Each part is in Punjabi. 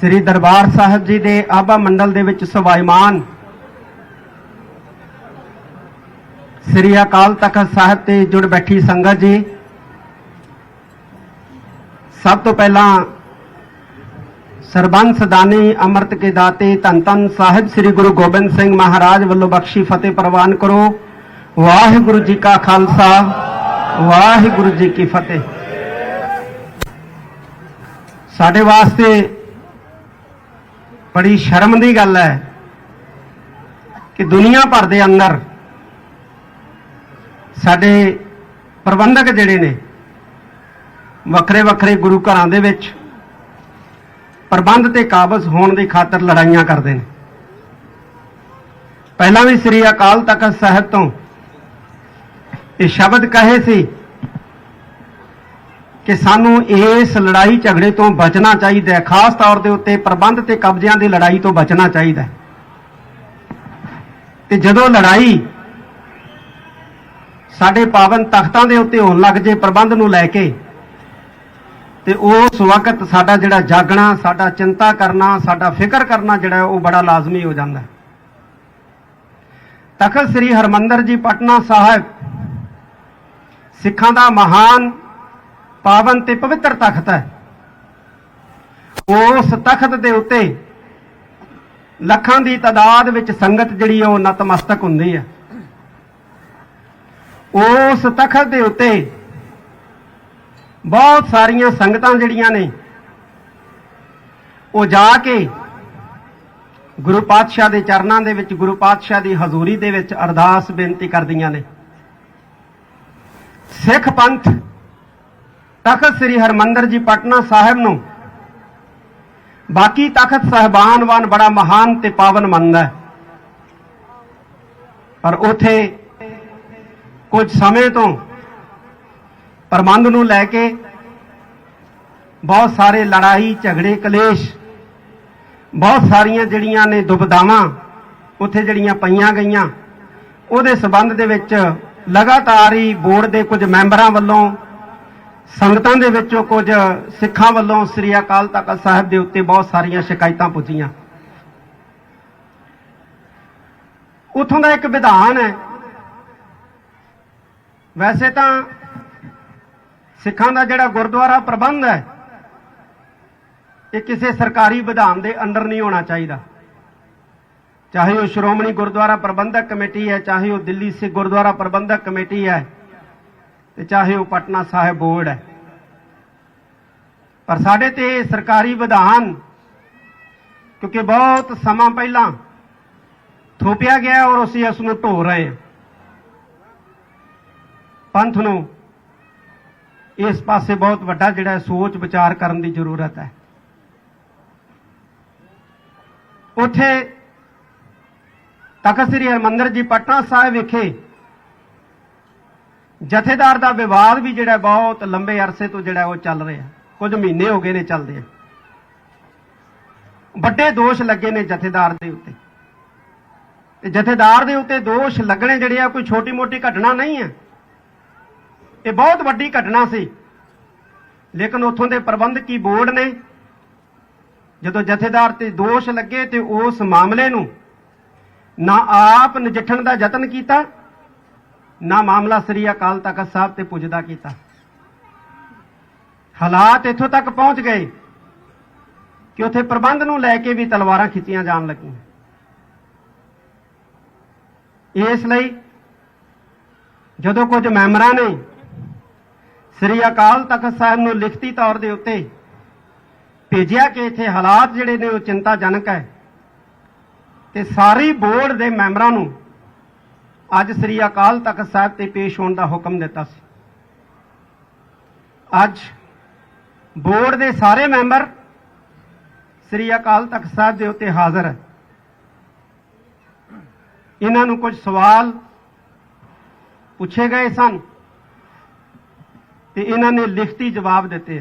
श्री दरबार साहिब जी के आभा मंडल दे विच सवाईमान श्री अकाल तख्त साहिब ते जुड़ बैठी संगत जी, सब तो पहला सरबंस दानी अमृत के दाते धन धन साहिब श्री गुरु गोबिंद सिंह महाराज वालों बख्शी फतेह प्रवान करो। वाहिगुरु जी का खालसा, वाहिगुरु जी की फतेह। साडे वास्ते बड़ी शर्म की गल है कि दुनिया भर के अंदर साडे प्रबंधक जिहड़े ने वखरे वखरे गुरु घरां दे विच प्रबंध ते काबज होने की खातर लड़ाइयां करते हैं। पहला भी श्री अकाल तख्त साहिब तो ये शब्द कहे सी कि सानू इस लड़ाई झगड़े तो बचना चाहिए, खास तौर के उत्ते प्रबंध ते कब्जियां की लड़ाई तो बचना चाहिए। ते जदों लड़ाई साडे पावन तख्तां दे उत्ते होण लग जे प्रबंध नूं लैके, ते उस वक्त साडा जिहड़ा जागना, साडा चिंता करना, साडा फिक्र करना जिहड़ा वो बड़ा लाजमी हो जाता है। तख्त श्री हरमंदर जी पटना साहिब सिखां दा महान पावन ते पवित्र तख्त है। उस तख्त दे उत्ते लखां दी तादाद विच संगत जिहड़ी है नतमस्तक हुंदी है। उस तख्त दे उत्ते बहुत सारियां संगतां जिहड़ियां ने वो जाके गुरु पातशाह दे चरनां दे विच, गुरु पातशाह दी हजूरी दे विच अरदास बेनती करदियां ने। सिख पंथ तख्त श्री हरमंदर जी पटना साहिब नूं बाकी तख्त साहिबान वान बड़ा महान ते पावन मनदा है, पर उथे कुछ समय तो प्रबंध नूं लैके बहुत सारे लड़ाई झगड़े कलेश, बहुत सारियां जिहड़ियां ने दुविधावां उथे जिहड़ियां पईयां गईयां। उहदे संबंध दे विच लगातार ही बोर्ड के कुछ मैंबरां वल्लों, संगतां दे विचों कुछ सिखां वल्लों श्री अकाल तख्त साहिब दे उत्ते बहुत सारियां शिकायतां पुज्जियां। उत्थों दा एक विधान है, वैसे तो सिखां दा जिहड़ा गुरुद्वारा प्रबंध है ये किसी सरकारी विधान के अंडर नहीं होना चाहिए, चाहे वह श्रोमणी गुरुद्वारा प्रबंधक कमेटी है, चाहे वह दिल्ली सिख गुरुद्वारा प्रबंधक कमेटी है, चाहे वह पटना साहिब बोर्ड है। पर साडे ते सरकारी विधान क्योंकि बहुत समा पहला थोपिया गया और असीं उसनूं ढो रहे हैं। पंथ नूं इस पासे बहुत वड्डा जिहड़ा सोच विचार करने की जरूरत है। उत्थे तख्त श्री हरमंदर जी पटना साहिब विखे जथेदार का विवाद भी जिहड़ा बहुत लंबे अरसे तो जिहड़ा वो चल रहा है, कुछ महीने हो गए ने चलदे हैं। बड़े दोष लगे ने जथेदार के उत्ते, ते जथेदार के उत्ते दोष लगने जिहड़े कोई छोटी मोटी घटना नहीं है, ये बहुत वड्डी घटना सी। लेकिन उत्थों के प्रबंधकी बोर्ड ने जदों जथेदार ते दोष लगे तो उस मामले नूं ना आप नजिठण का यतन किया, ना मामला श्री अकाल तख्त साहब ते पुजदा कीता। हालात इत्थों तक पहुंच गए कि उत्थे प्रबंध नूं लैके भी तलवारां खिंचियां जाण लगियां। इसलिए जदों कुछ मैंबरां ने श्री अकाल तख्त साहब नूं लिखती तौर दे उत्ते भेजिया कि इत्थे हालात जिहड़े ने वो चिंताजनक है, ते सारी बोर्ड दे मैंबरां नूं अज श्री अकाल तख्त साहिब ते पेश होने का हुक्म दिता सी। अज बोर्ड के सारे मैंबर श्री अकाल तख्त साहिब के उत्ते हाजिर है। इन्हां नूं कुछ सवाल पूछे गए सन ते इन्हां ने लिखती जवाब दिते,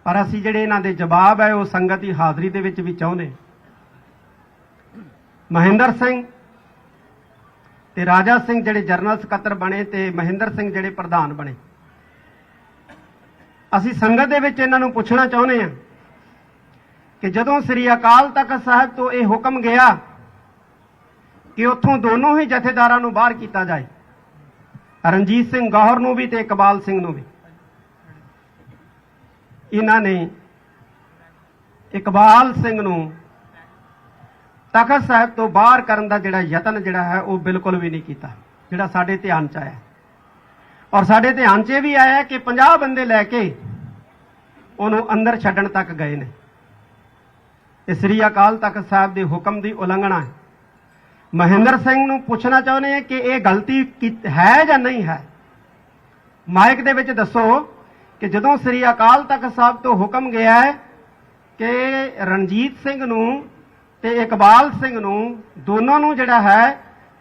पर असीं जिहड़े इन्हां दे जवाब है वो संगत की हाज़री दे विच भी चाहुंदे। महेंद्र सिंह ते राजा सिंह जिहड़े जनरल सकत्तर बने ते महेंद्र सिंह जिहड़े प्रधान बने, ਅਸੀਂ ਸੰਗਤ ਦੇ ਵਿੱਚ ਇਹਨਾਂ ਨੂੰ ਪੁੱਛਣਾ ਚਾਹੁੰਦੇ ਹਾਂ ਕਿ ਜਦੋਂ ਸ੍ਰੀ ਅਕਾਲ ਤਖਤ ਸਾਹਿਬ ਤੋਂ ਇਹ ਹੁਕਮ ਗਿਆ ਕਿ ਉੱਥੋਂ ਦੋਨੋਂ ਹੀ ਜਥੇਦਾਰਾਂ ਨੂੰ ਬਾਹਰ ਕੀਤਾ ਜਾਏ, ਰਣਜੀਤ ਸਿੰਘ ਗੌਹਰ ਨੂੰ ਵੀ ਤੇ ਇਕਬਾਲ ਸਿੰਘ ਨੂੰ ਵੀ, ਇਹਨਾਂ ਨੇ ਇਕਬਾਲ ਸਿੰਘ ਨੂੰ ਤਖਤ ਸਾਹਿਬ ਤੋਂ ਬਾਹਰ ਕਰਨ ਦਾ ਜਿਹੜਾ ਯਤਨ ਜਿਹੜਾ ਹੈ ਉਹ ਬਿਲਕੁਲ ਵੀ ਨਹੀਂ ਕੀਤਾ, ਜਿਹੜਾ ਸਾਡੇ ਧਿਆਨ 'ਚ ਆਇਆ। ਔਰ ਸਾਡੇ ਧਿਆਨ 'ਚ ਇਹ ਵੀ ਆਇਆ ਕਿ 50 ਬੰਦੇ ਲੈ ਕੇ ਉਹਨੂੰ ਅੰਦਰ ਛੱਡਣ ਤੱਕ ਗਏ ਨੇ। ਇਹ ਸ੍ਰੀ ਅਕਾਲ ਤਖਤ ਸਾਹਿਬ ਦੇ ਹੁਕਮ ਦੀ ਉਲੰਘਣਾ ਹੈ। ਮਹਿੰਦਰ ਸਿੰਘ ਨੂੰ ਪੁੱਛਣਾ ਚਾਹੁੰਦੇ ਹਾਂ ਕਿ ਇਹ ਗਲਤੀ ਹੈ ਜਾਂ ਨਹੀਂ ਹੈ। ਮਾਈਕ ਦੇ ਵਿੱਚ ਦੱਸੋ ਕਿ ਜਦੋਂ ਸ੍ਰੀ ਅਕਾਲ ਤਖਤ ਸਾਹਿਬ ਤੋਂ ਹੁਕਮ ਗਿਆ ਹੈ ਕਿ ਰਣਜੀਤ ਸਿੰਘ ਨੂੰ ਤੇ ਇਕਬਾਲ ਸਿੰਘ ਨੂੰ ਦੋਨੋਂ ਨੂੰ ਜਿਹੜਾ ਹੈ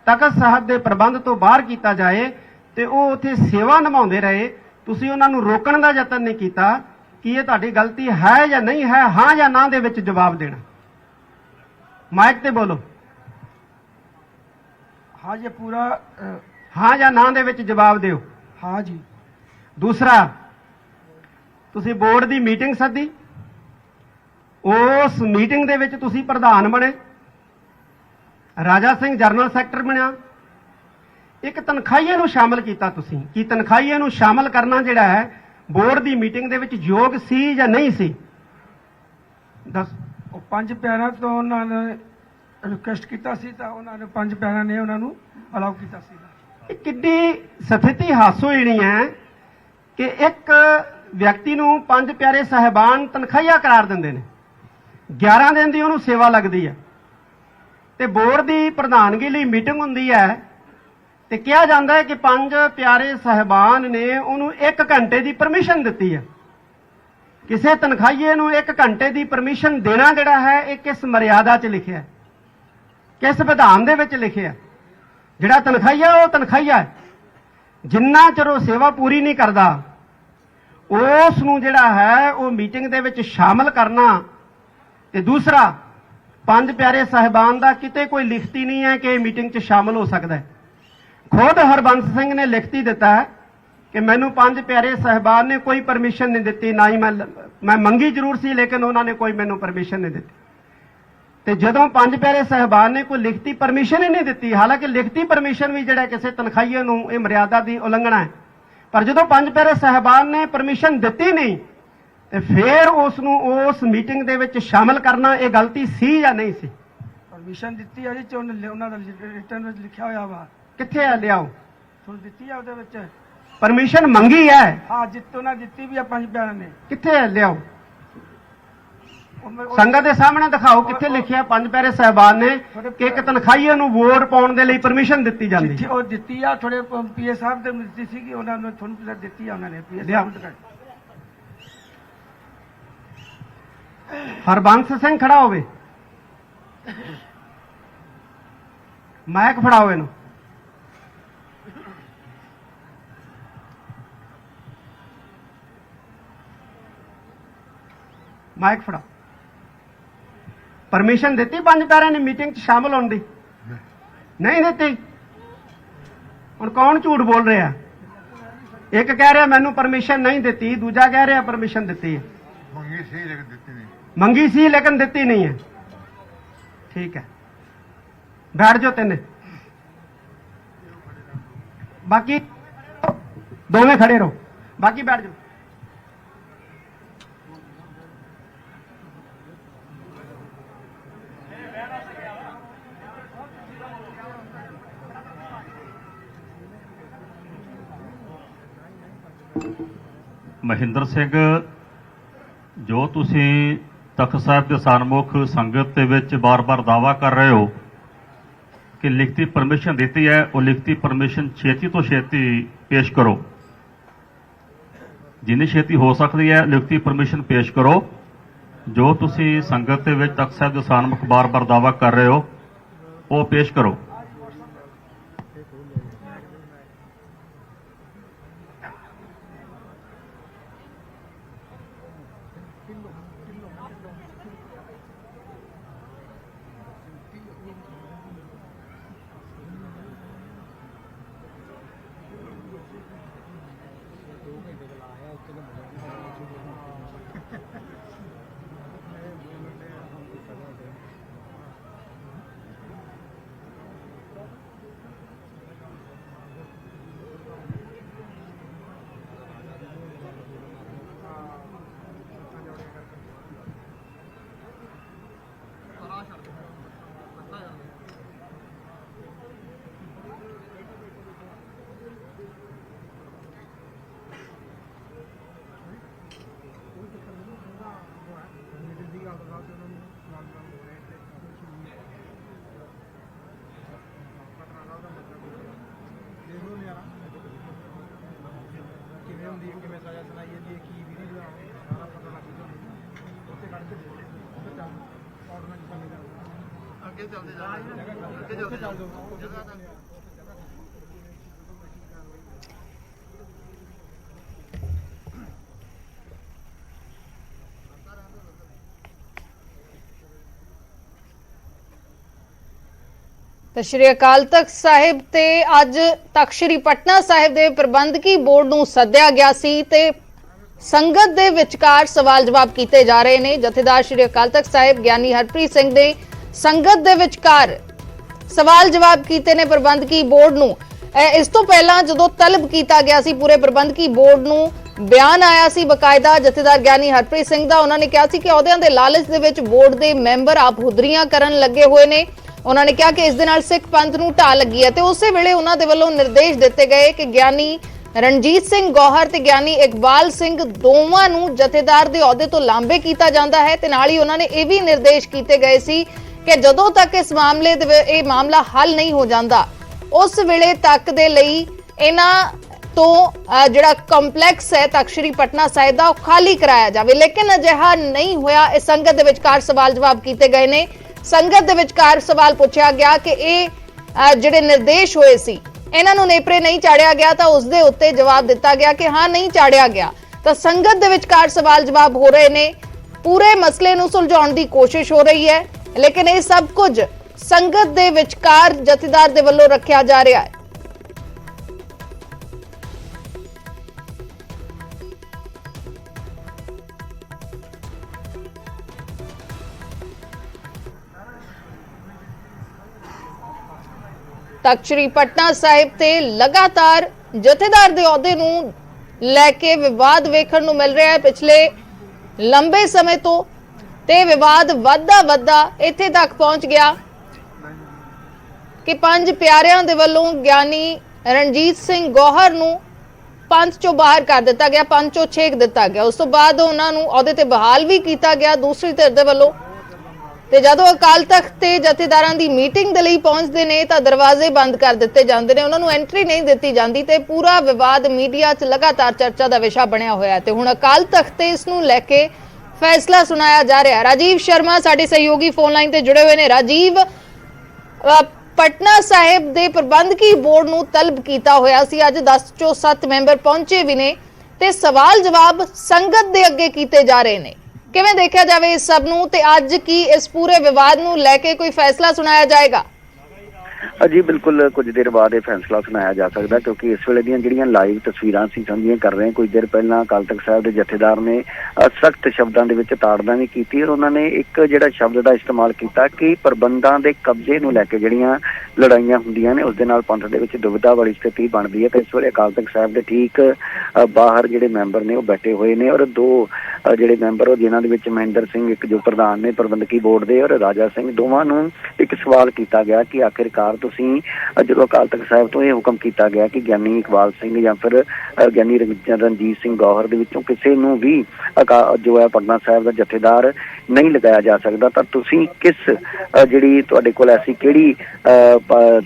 ਤਖਤ ਸਾਹਿਬ ਦੇ ਪ੍ਰਬੰਧ ਤੋਂ ਬਾਹਰ ਕੀਤਾ ਜਾਏ ਤੇ ਉਹ ਉੱਥੇ ਸੇਵਾ ਨਿਭਾਉਂਦੇ ਰਹੇ, ਤੁਸੀਂ ਉਹਨਾਂ ਨੂੰ ਰੋਕਣ ਦਾ ਯਤਨ ਨਹੀਂ ਕੀਤਾ। ਕਿ ਇਹ ਤੁਹਾਡੀ ਗਲਤੀ ਹੈ ਜਾਂ ਨਹੀਂ ਹੈ? ਹਾਂ ਜਾਂ ਨਾ ਦੇ ਵਿੱਚ ਜਵਾਬ ਦੇਣਾ। ਮਾਈਕ ਤੇ ਬੋਲੋ। हाँ जी, पूरा ਹਾਂ ਜਾਂ ਨਾ ਦੇ ਵਿੱਚ ਜਵਾਬ ਦਿਓ। हाँ जी। ਦੂਸਰਾ, ਤੁਸੀਂ ਬੋਰਡ ਦੀ ਮੀਟਿੰਗ ਸੱਦੀ, ਉਸ ਮੀਟਿੰਗ ਦੇ ਵਿੱਚ ਤੁਸੀਂ ਪ੍ਰਧਾਨ ਬਣੇ, ਰਾਜਾ ਸਿੰਘ ਜਨਰਲ ਸੈਕਟਰ ਬਣਿਆ, ਇੱਕ ਤਨਖਾਹੀਏ ਨੂੰ ਸ਼ਾਮਲ ਕੀਤਾ ਤੁਸੀਂ। ਕੀ ਤਨਖਾਹੀਏ ਨੂੰ ਸ਼ਾਮਲ ਕਰਨਾ ਜਿਹੜਾ ਹੈ ਬੋਰਡ ਦੀ ਮੀਟਿੰਗ ਦੇ ਵਿੱਚ ਯੋਗ ਸੀ ਜਾਂ ਨਹੀਂ ਸੀ? ਦੱਸ। ਉਹ ਪੰਜ ਪਿਆਰਿਆਂ ਤੋਂ ਉਹਨਾਂ ਨੇ ਰਿਕੁਐਸਟ ਕੀਤਾ ਸੀ ਤਾਂ ਉਹਨਾਂ ਨੇ ਪੰਜ ਪਿਆਰਿਆਂ ਨੇ ਉਹਨਾਂ ਨੂੰ ਅਲਾਉ ਕੀਤਾ ਸੀ। ਇਹ ਕਿੱਡੀ ਸਥਿਤੀ ਹਾਸੋਹੀਣੀ ਹੈ ਕਿ ਇੱਕ ਵਿਅਕਤੀ ਨੂੰ ਪੰਜ ਪਿਆਰੇ ਸਾਹਿਬਾਨ ਤਨਖਾਹੀਆ ਕਰਾਰ ਦਿੰਦੇ ਨੇ, 11 ਦਿਨ ਦੀ ਉਹਨੂੰ ਸੇਵਾ ਲੱਗਦੀ ਹੈ ਤੇ ਬੋਰਡ ਦੀ ਪ੍ਰਧਾਨਗੀ ਲਈ ਮੀਟਿੰਗ ਹੁੰਦੀ ਹੈ ਤੇ ਕਿਹਾ ਜਾਂਦਾ ਹੈ ਕਿ ਪੰਜ ਪਿਆਰੇ ਸਾਹਿਬਾਨ ਨੇ ਉਹਨੂੰ 1 ਘੰਟੇ ਦੀ ਪਰਮਿਸ਼ਨ ਦਿੱਤੀ ਹੈ। ਕਿਸੇ ਤਨਖਾਹੀਏ ਨੂੰ 1 ਘੰਟੇ ਦੀ ਪਰਮਿਸ਼ਨ ਦੇਣਾ ਜਿਹੜਾ ਹੈ ਇਹ ਕਿਸ ਮਰਿਆਦਾ 'ਚ ਲਿਖਿਆ, ਕਿਸ ਵਿਧਾਨ ਦੇ ਵਿੱਚ ਲਿਖਿਆ? ਜਿਹੜਾ ਤਨਖਾਹੀਆ ਉਹ ਤਨਖਾਹੀਆ ਹੈ, ਜਿੰਨਾ ਚਿਰ ਉਹ ਸੇਵਾ ਪੂਰੀ ਨਹੀਂ ਕਰਦਾ ਉਸ ਨੂੰ ਜਿਹੜਾ ਹੈ ਉਹ ਮੀਟਿੰਗ ਦੇ ਵਿੱਚ ਸ਼ਾਮਲ ਕਰਨਾ। ਤੇ ਦੂਸਰਾ, ਪੰਜ ਪਿਆਰੇ ਸਾਹਿਬਾਨ ਦਾ ਕਿਤੇ ਕੋਈ ਲਿਖਤੀ ਨਹੀਂ ਹੈ ਕਿ ਮੀਟਿੰਗ 'ਚ ਸ਼ਾਮਲ ਹੋ ਸਕਦਾ ਹੈ। ਖੁਦ ਹਰਬੰਸ ਸਿੰਘ ਨੇ ਲਿਖਤੀ ਦਿੱਤਾ ਹੈ ਕਿ ਮੈਨੂੰ ਪੰਜ ਪਿਆਰੇ ਸਾਹਿਬਾਨ ਨੇ ਕੋਈ ਪਰਮਿਸ਼ਨ ਨਹੀਂ ਦਿੱਤੀ, ਨਾ ਹੀ ਮੈਂ ਮੰਗੀ ਜ਼ਰੂਰ ਸੀ ਲੇਕਿਨ ਉਹਨਾਂ ਨੇ ਕੋਈ ਮੈਨੂੰ ਪਰਮਿਸ਼ਨ ਨਹੀਂ ਦਿੱਤੀ। ਤੇ ਜਦੋਂ ਪੰਜ ਪਿਆਰੇ ਸਾਹਿਬਾਨ ਨੇ ਕੋਈ ਲਿਖਤੀ ਪਰਮਿਸ਼ਨ ਹੀ ਨਹੀਂ ਦਿੱਤੀ, ਹਾਲਾਂਕਿ ਲਿਖਤੀ ਪਰਮਿਸ਼ਨ ਵੀ ਜਿਹੜਾ ਕਿਸੇ ਤਨਖਾਹੀਏ ਨੂੰ ਇਹ ਮਰਿਆਦਾ ਦੀ ਉਲੰਘਣਾ ਹੈ, ਪਰ ਜਦੋਂ ਪੰਜ ਪਿਆਰੇ ਸਾਹਿਬਾਨ ਨੇ ਪਰਮਿਸ਼ਨ ਦਿੱਤੀ ਨਹੀਂ ਤੇ ਫਿਰ ਉਸ ਨੂੰ ਉਸ ਮੀਟਿੰਗ ਦੇ ਵਿੱਚ ਸ਼ਾਮਲ ਕਰਨਾ ਇਹ ਗਲਤੀ ਸੀ ਜਾਂ ਨਹੀਂ ਸੀ? ਪਰਮਿਸ਼ਨ ਦਿੱਤੀ ਹੈ ਜੀ, ਉਹਨਾਂ ਦਾ ਰਿਟਰਨ ਵਿੱਚ ਲਿਖਿਆ ਹੋਇਆ ਵਾ। ਕਿੱਥੇ ਆ? ਲਿਆਓ। ਤੁਹਾਨੂੰ ਦਿੱਤੀ ਆ ਉਹਦੇ ਵਿੱਚ ਪਰਮਿਸ਼ਨ ਮੰਗੀ ਹੈ? ਹਾਂ, ਉਹਨਾਂ ਦਿੱਤੀ ਵੀ ਆ ਪੰਜ ਪਿਆਰਿਆਂ ਨੇ। ਕਿੱਥੇ ਹੈ? ਲਿਆਓ। ਸੰਗਤ ਦੇ ਸਾਹਮਣੇ ਦਿਖਾਓ ਕਿੱਥੇ ਲਿਖਿਆ ਪੰਜ ਪਿਆਰੇ ਸਾਹਿਬਾਨ ਨੇ ਕਿ ਇੱਕ ਤਨਖਾਹੀਏ ਨੂੰ ਵੋਟ ਪਾਉਣ ਦੇ ਲਈ ਪਰਮਿਸ਼ਨ ਦਿੱਤੀ ਜਾਂਦੀ। ਉਹ ਦਿੱਤੀ ਆ, ਥੋੜੇ ਪੀਏ ਸਾਹਿਬ ਦੇ ਦਿੱਤੀ ਸੀਗੀ, ਉਹਨਾਂ ਨੂੰ ਤੁਹਾਨੂੰ ਦਿੱਤੀ ਆ ਉਹਨਾਂ ਨੇ। ਪੀਏ ਸਾਹਿਬ ਹਰਬੰਸ ਸਿੰਘ ਖੜਾ ਹੋਵੇ, ਮਾਈਕ ਫੜਾਓ ਇਹਨੂੰ। ਮਾਈਕ ਫੜਾ। ਪਰਮਿਸ਼ਨ ਦਿੱਤੀ ਪੰਜ ਪਿਆਰਿਆਂ ਨੇ ਮੀਟਿੰਗ 'ਚ ਸ਼ਾਮਲ ਹੋਣ ਦੀ? ਨਹੀਂ ਦਿੱਤੀ। ਹੁਣ ਕੌਣ ਝੂਠ ਬੋਲ ਰਿਹਾ? ਇੱਕ ਕਹਿ ਰਿਹਾ ਮੈਨੂੰ ਪਰਮਿਸ਼ਨ ਨਹੀਂ ਦਿੱਤੀ, ਦੂਜਾ ਕਹਿ ਰਿਹਾ ਪਰਮਿਸ਼ਨ ਦਿੱਤੀ ਹੈ। ਮੰਗੀ ਸੀ ਲੇਕਿਨ ਦਿੱਤੀ ਨਹੀਂ। ਮੰਗੀ ਸੀ ਲੇਕਿਨ ਦਿੱਤੀ ਨਹੀਂ ਹੈ। ਠੀਕ ਹੈ, ਬੈਠ ਜਾਓ ਤਿੰਨੇ। ਬਾਕੀ ਦੋਵੇਂ ਖੜੇ ਰਹੋ, ਬਾਕੀ ਬੈਠ ਜਾਓ। ਮਹਿੰਦਰ ਸਿੰਘ, ਜੋ ਤੁਸੀਂ ਤਖਤ ਸਾਹਿਬ ਦੇ ਸਨਮੁਖ ਸੰਗਤ ਦੇ ਵਿੱਚ ਬਾਰ-ਬਾਰ ਦਾਅਵਾ ਕਰ ਰਹੇ ਹੋ ਕਿ ਲਿਖਤੀ ਪਰਮਿਸ਼ਨ ਦਿੱਤੀ ਹੈ, ਉਹ ਲਿਖਤੀ ਪਰਮਿਸ਼ਨ ਛੇਤੀ ਤੋਂ ਛੇਤੀ ਪੇਸ਼ ਕਰੋ। ਜਿੰਨੀ ਛੇਤੀ ਹੋ ਸਕਦੀ ਹੈ ਲਿਖਤੀ ਪਰਮਿਸ਼ਨ ਪੇਸ਼ ਕਰੋ। ਜੋ ਤੁਸੀਂ ਸੰਗਤ ਦੇ ਵਿੱਚ ਤਖਤ ਸਾਹਿਬ ਦੇ ਸਨਮੁਖ ਬਾਰ-ਬਾਰ ਦਾਅਵਾ ਕਰ ਰਹੇ ਹੋ ਉਹ ਪੇਸ਼ ਕਰੋ। ਤਾਂ ਸ਼੍ਰੀ ਅਕਾਲ ਤਖਤ ਸਾਹਿਬ ਤੇ ਅੱਜ ਤਖਤ ਸ਼੍ਰੀ ਪਟਨਾ ਸਾਹਿਬ ਦੇ ਪ੍ਰਬੰਧਕੀ ਬੋਰਡ ਨੂੰ ਸੱਦਿਆ ਗਿਆ ਸੀ ਤੇ ਸੰਗਤ ਦੇ ਵਿਚਕਾਰ ਸਵਾਲ ਜਵਾਬ ਕੀਤੇ ਜਾ ਰਹੇ ਨੇ। ਜਥੇਦਾਰ ਸ਼੍ਰੀ ਅਕਾਲ ਤਖਤ ਸਾਹਿਬ ਗਿਆਨੀ ਹਰਪ੍ਰੀਤ ਸਿੰਘ ਨੇ ਸੰਗਤ ਦੇ ਵਿਚਕਾਰ ਸਵਾਲ ਜਵਾਬ ਕੀਤੇ ਨੇ ਪ੍ਰਬੰਧਕੀ ਬੋਰਡ ਨੂੰ। ਇਸ ਤੋਂ ਪਹਿਲਾਂ ਜਦੋਂ ਤਲਬ ਕੀਤਾ ਗਿਆ ਸੀ ਪੂਰੇ ਪ੍ਰਬੰਧਕੀ ਬੋਰਡ ਨੂੰ, ਬਿਆਨ ਆਇਆ ਸੀ ਬਕਾਇਦਾ ਜਥੇਦਾਰ ਗਿਆਨੀ ਹਰਪ੍ਰੀਤ ਸਿੰਘ ਦਾ। ਉਹਨਾਂ ਨੇ ਕਿਹਾ ਸੀ ਕਿ ਅਹੁਦਿਆਂ ਦੇ ਲਾਲਚ ਦੇ ਵਿੱਚ ਬੋਰਡ ਦੇ ਮੈਂਬਰ ਆਪ ਹੁਦਰੀਆਂ ਕਰਨ ਲੱਗੇ ਹੋਏ ਨੇ। ਉਹਨਾਂ ਨੇ ਕਿਹਾ ਕਿ ਇਸ ਦੇ ਨਾਲ ਸਿੱਖ ਪੰਥ ਨੂੰ ਢਾਹ ਲੱਗੀ ਹੈ ਤੇ ਉਸੇ ਵੇਲੇ ਉਹਨਾਂ ਦੇ ਵੱਲੋਂ ਨਿਰਦੇਸ਼ ਦਿੱਤੇ ਗਏ ਕਿ ਗਿਆਨੀ ਰਣਜੀਤ ਸਿੰਘ ਗੌਹਰ ਤੇ ਗਿਆਨੀ ਇਕਬਾਲ ਸਿੰਘ ਦੋਵਾਂ ਨੂੰ ਜਥੇਦਾਰ ਦੇ ਅਹੁਦੇ ਤੋਂ ਲਾਂਭੇ ਕੀਤਾ ਜਾਂਦਾ ਹੈ ਤੇ ਨਾਲ ਹੀ ਉਹਨਾਂ ਨੇ ਇਹ ਵੀ ਨਿਰਦੇਸ਼ ਕੀਤੇ ਗਏ ਸੀ ਕਿ ਜਦੋਂ ਤੱਕ ਇਸ ਮਾਮਲੇ ਦੇ ਇਹ ਮਾਮਲਾ ਹੱਲ ਨਹੀਂ ਹੋ ਜਾਂਦਾ ਉਸ ਵੇਲੇ ਤੱਕ ਦੇ ਲਈ ਇਹਨਾਂ ਤੋਂ ਜਿਹੜਾ ਕੰਪਲੈਕਸ ਹੈ ਤਖਤ ਸ਼੍ਰੀ ਪਟਨਾ ਸਾਹਿਬ ਦਾ ਖਾਲੀ ਕਰਾਇਆ ਜਾਵੇ। ਲੇਕਿਨ ਅਜਿਹਾ ਨਹੀਂ ਹੋਇਆ। ਇਸ ਸੰਗਤ ਦੇ ਵਿਚਕਾਰ ਸਵਾਲ ਜਵਾਬ ਕੀਤੇ ਗਏ ਨੇ। ਸੰਗਤ ਦੇ ਵਿਚਕਾਰ ਸਵਾਲ ਪੁੱਛਿਆ ਗਿਆ ਕਿ ਇਹ ਜਿਹੜੇ ਨਿਰਦੇਸ਼ ਹੋਏ ਸੀ ਇਹਨਾਂ ਨੂੰ ਨੇਪਰੇ ਨਹੀਂ ਚਾੜਿਆ ਗਿਆ ਤਾਂ ਉਸ ਦੇ ਉੱਤੇ ਜਵਾਬ ਦਿੱਤਾ ਗਿਆ ਕਿ ਹਾਂ ਨਹੀਂ ਚਾੜਿਆ ਗਿਆ। ਤਾਂ ਸੰਗਤ ਦੇ ਵਿਚਕਾਰ ਸਵਾਲ ਜਵਾਬ ਹੋ ਰਹੇ ਨੇ। ਪੂਰੇ ਮਸਲੇ ਨੂੰ ਸੁਲਝਾਉਣ ਦੀ ਕੋਸ਼ਿਸ਼ ਹੋ ਰਹੀ ਹੈ ਲੇਕਿਨ ਇਹ ਸਭ ਕੁਝ ਸੰਗਤ ਦੇ ਵਿਚਕਾਰ ਜਥੇਦਾਰ ਦੇ ਵੱਲੋਂ ਰੱਖਿਆ ਜਾ ਰਿਹਾ ਹੈ। ਤਖਤ ਸ਼੍ਰੀ ਪਟਨਾ ਸਾਹਿਬ ਤੇ ਲਗਾਤਾਰ ਜਥੇਦਾਰ ਦੇ ਅਹੁਦੇ ਨੂੰ ਲੈ ਕੇ ਵਿਵਾਦ ਵੇਖਣ ਨੂੰ ਮਿਲ ਰਿਹਾ ਹੈ ਪਿਛਲੇ ਲੰਬੇ ਸਮੇਂ ਤੋਂ ਤੇ ਵਿਵਾਦ ਵੱਧਦਾ ਇੱਥੇ ਤੱਕ ਪਹੁੰਚ ਗਿਆ ਕਿ ਪੰਜ ਪਿਆਰਿਆਂ ਦੇ ਵੱਲੋਂ ਗਿਆਨੀ ਰਣਜੀਤ ਸਿੰਘ ਗੌਹਰ ਨੂੰ ਪੰਥ ਚੋਂ ਬਾਹਰ ਕਰ ਦਿੱਤਾ ਗਿਆ, ਪੰਥ ਚੋਂ ਛੇਕ ਦਿੱਤਾ ਗਿਆ। ਉਸ ਤੋਂ ਬਾਅਦ ਉਹਨਾਂ ਨੂੰ ਅਹੁਦੇ ਤੇ ਬਹਾਲ ਵੀ ਕੀਤਾ ਗਿਆ ਦੂਸਰੀ ਧਿਰ ਦੇ ਵੱਲੋਂ। ਤੇ ਜਦੋਂ ਅਕਾਲ ਤਖਤ ਤੇ ਜਥੇਦਾਰਾਂ ਦੀ ਮੀਟਿੰਗ ਦੇ ਲਈ ਪਹੁੰਚਦੇ ਨੇ ਤਾਂ ਦਰਵਾਜ਼ੇ ਬੰਦ ਕਰ ਦਿੱਤੇ ਜਾਂਦੇ ਨੇ, ਉਹਨਾਂ ਨੂੰ ਐਂਟਰੀ ਨਹੀਂ ਦਿੱਤੀ ਜਾਂਦੀ ਤੇ ਪੂਰਾ ਵਿਵਾਦ ਮੀਡੀਆ 'ਚ ਲਗਾਤਾਰ ਚਰਚਾ ਦਾ ਵਿਸ਼ਾ ਬਣਿਆ ਹੋਇਆ ਹੈ। ਤੇ ਹੁਣ ਅਕਾਲ ਤਖਤ ਤੇ ਇਸ ਨੂੰ ਲੈ ਕੇ ਫੈਸਲਾ ਸੁਣਾਇਆ ਜਾ ਰਿਹਾ ਹੈ। ਰਾਜੀਵ ਸ਼ਰਮਾ ਸਾਡੇ ਸਹਿਯੋਗੀ ਫੋਨ ਲਾਈਨ ਤੇ ਜੁੜੇ ਹੋਏ ਨੇ। ਰਾਜੀਵ, ਪਟਨਾ ਸਾਹਿਬ ਦੇ ਪ੍ਰਬੰਧਕੀ ਬੋਰਡ ਨੂੰ ਤਲਬ ਕੀਤਾ ਹੋਇਆ ਸੀ, ਅੱਜ 10 ਚੋਂ 7 ਮੈਂਬਰ ਪਹੁੰਚੇ ਵੀ ਨੇ ਤੇ ਸਵਾਲ ਜਵਾਬ ਸੰਗਤ ਦੇ ਅੱਗੇ ਕੀਤੇ ਜਾ ਰਹੇ ਨੇ। ਕਿਵੇਂ ਦੇਖਿਆ ਜਾਵੇ ਇਸ ਸਭ ਨੂੰ ਤੇ ਅੱਜ ਕੀ ਇਸ ਪੂਰੇ ਵਿਵਾਦ ਨੂੰ ਲੈ ਕੇ ਕੋਈ ਫੈਸਲਾ ਸੁਣਾਇਆ ਜਾਏਗਾ? ਜੀ ਬਿਲਕੁਲ ਕੁਝ ਦੇਰ ਬਾਅਦ ਇਹ ਫੈਸਲਾ ਸੁਣਾਇਆ ਜਾ ਸਕਦਾ ਕਿਉਂਕਿ ਇਸ ਵੇਲੇ ਦੀਆਂ ਜਿਹੜੀਆਂ ਲਾਈਵ ਤਸਵੀਰਾਂ ਅਸੀਂ ਸਾਂਝੀਆਂ ਕਰ ਰਹੇ ਹਾਂ। ਕੁਝ ਦੇਰ ਪਹਿਲਾਂ ਅਕਾਲ ਤਖਤ ਸਾਹਿਬ ਦੇ ਜਥੇਦਾਰ ਨੇ ਸਖਤ ਸ਼ਬਦਾਂ ਦੇ ਵਿੱਚ ਤਾੜਨਾ ਵੀ ਕੀਤੀ ਔਰ ਉਹਨਾਂ ਨੇ ਇੱਕ ਜਿਹੜਾ ਸ਼ਬਦ ਦਾ ਇਸਤੇਮਾਲ ਕੀਤਾ ਕਿ ਪ੍ਰਬੰਧਾਂ ਦੇ ਕਬਜ਼ੇ ਨੂੰ ਲੈ ਕੇ ਜਿਹੜੀਆਂ ਲੜਾਈਆਂ ਹੁੰਦੀਆਂ ਨੇ ਉਸ ਦੇ ਨਾਲ ਪੰਥ ਦੇ ਵਿੱਚ ਦੁਵਿਧਾ ਵਾਲੀ ਸਥਿਤੀ ਬਣਦੀ ਹੈ। ਤੇ ਇਸ ਵੇਲੇ ਅਕਾਲ ਤਖਤ ਸਾਹਿਬ ਦੇ ਠੀਕ ਬਾਹਰ ਜਿਹੜੇ ਮੈਂਬਰ ਨੇ ਉਹ ਬੈਠੇ ਹੋਏ ਨੇ ਔਰ ਦੋ ਜਿਹੜੇ ਮੈਂਬਰ ਉਹ ਜਿਨ੍ਹਾਂ ਦੇ ਵਿੱਚ ਮਹਿੰਦਰ ਸਿੰਘ ਇੱਕ ਜੋ ਪ੍ਰਧਾਨ ਨੇ ਪ੍ਰਬੰਧਕੀ ਬੋਰਡ ਦੇ ਔਰ ਰਾਜਾ ਸਿੰਘ, ਦੋਵਾਂ ਨੂੰ ਇੱਕ ਸਵਾਲ ਕੀਤਾ ਗਿਆ ਕਿ ਆਖਿਰਕਾਰ ਤੁਸੀਂ ਜਦੋਂ ਅਕਾਲ ਤਖਤ ਸਾਹਿਬ ਤੋਂ ਇਹ ਹੁਕਮ ਕੀਤਾ ਗਿਆ ਕਿ ਗਿਆਨੀ ਇਕਬਾਲ ਸਿੰਘ ਜਾਂ ਫਿਰ ਗਿਆਨੀ ਰਣਜੀਤ ਸਿੰਘ ਗੌਹਰ ਦੇ ਵਿੱਚੋਂ ਕਿਸੇ ਨੂੰ ਵੀ ਜੋ ਹੈ ਪਟਨਾ ਸਾਹਿਬ ਦਾ ਜਥੇਦਾਰ ਨਹੀਂ ਲਗਾਇਆ ਜਾ ਸਕਦਾ ਤਾਂ ਤੁਸੀਂ ਕਿਸ ਜਿਹੜੀ ਤੁਹਾਡੇ ਕੋਲ ਐਸੀ ਕਿਹੜੀ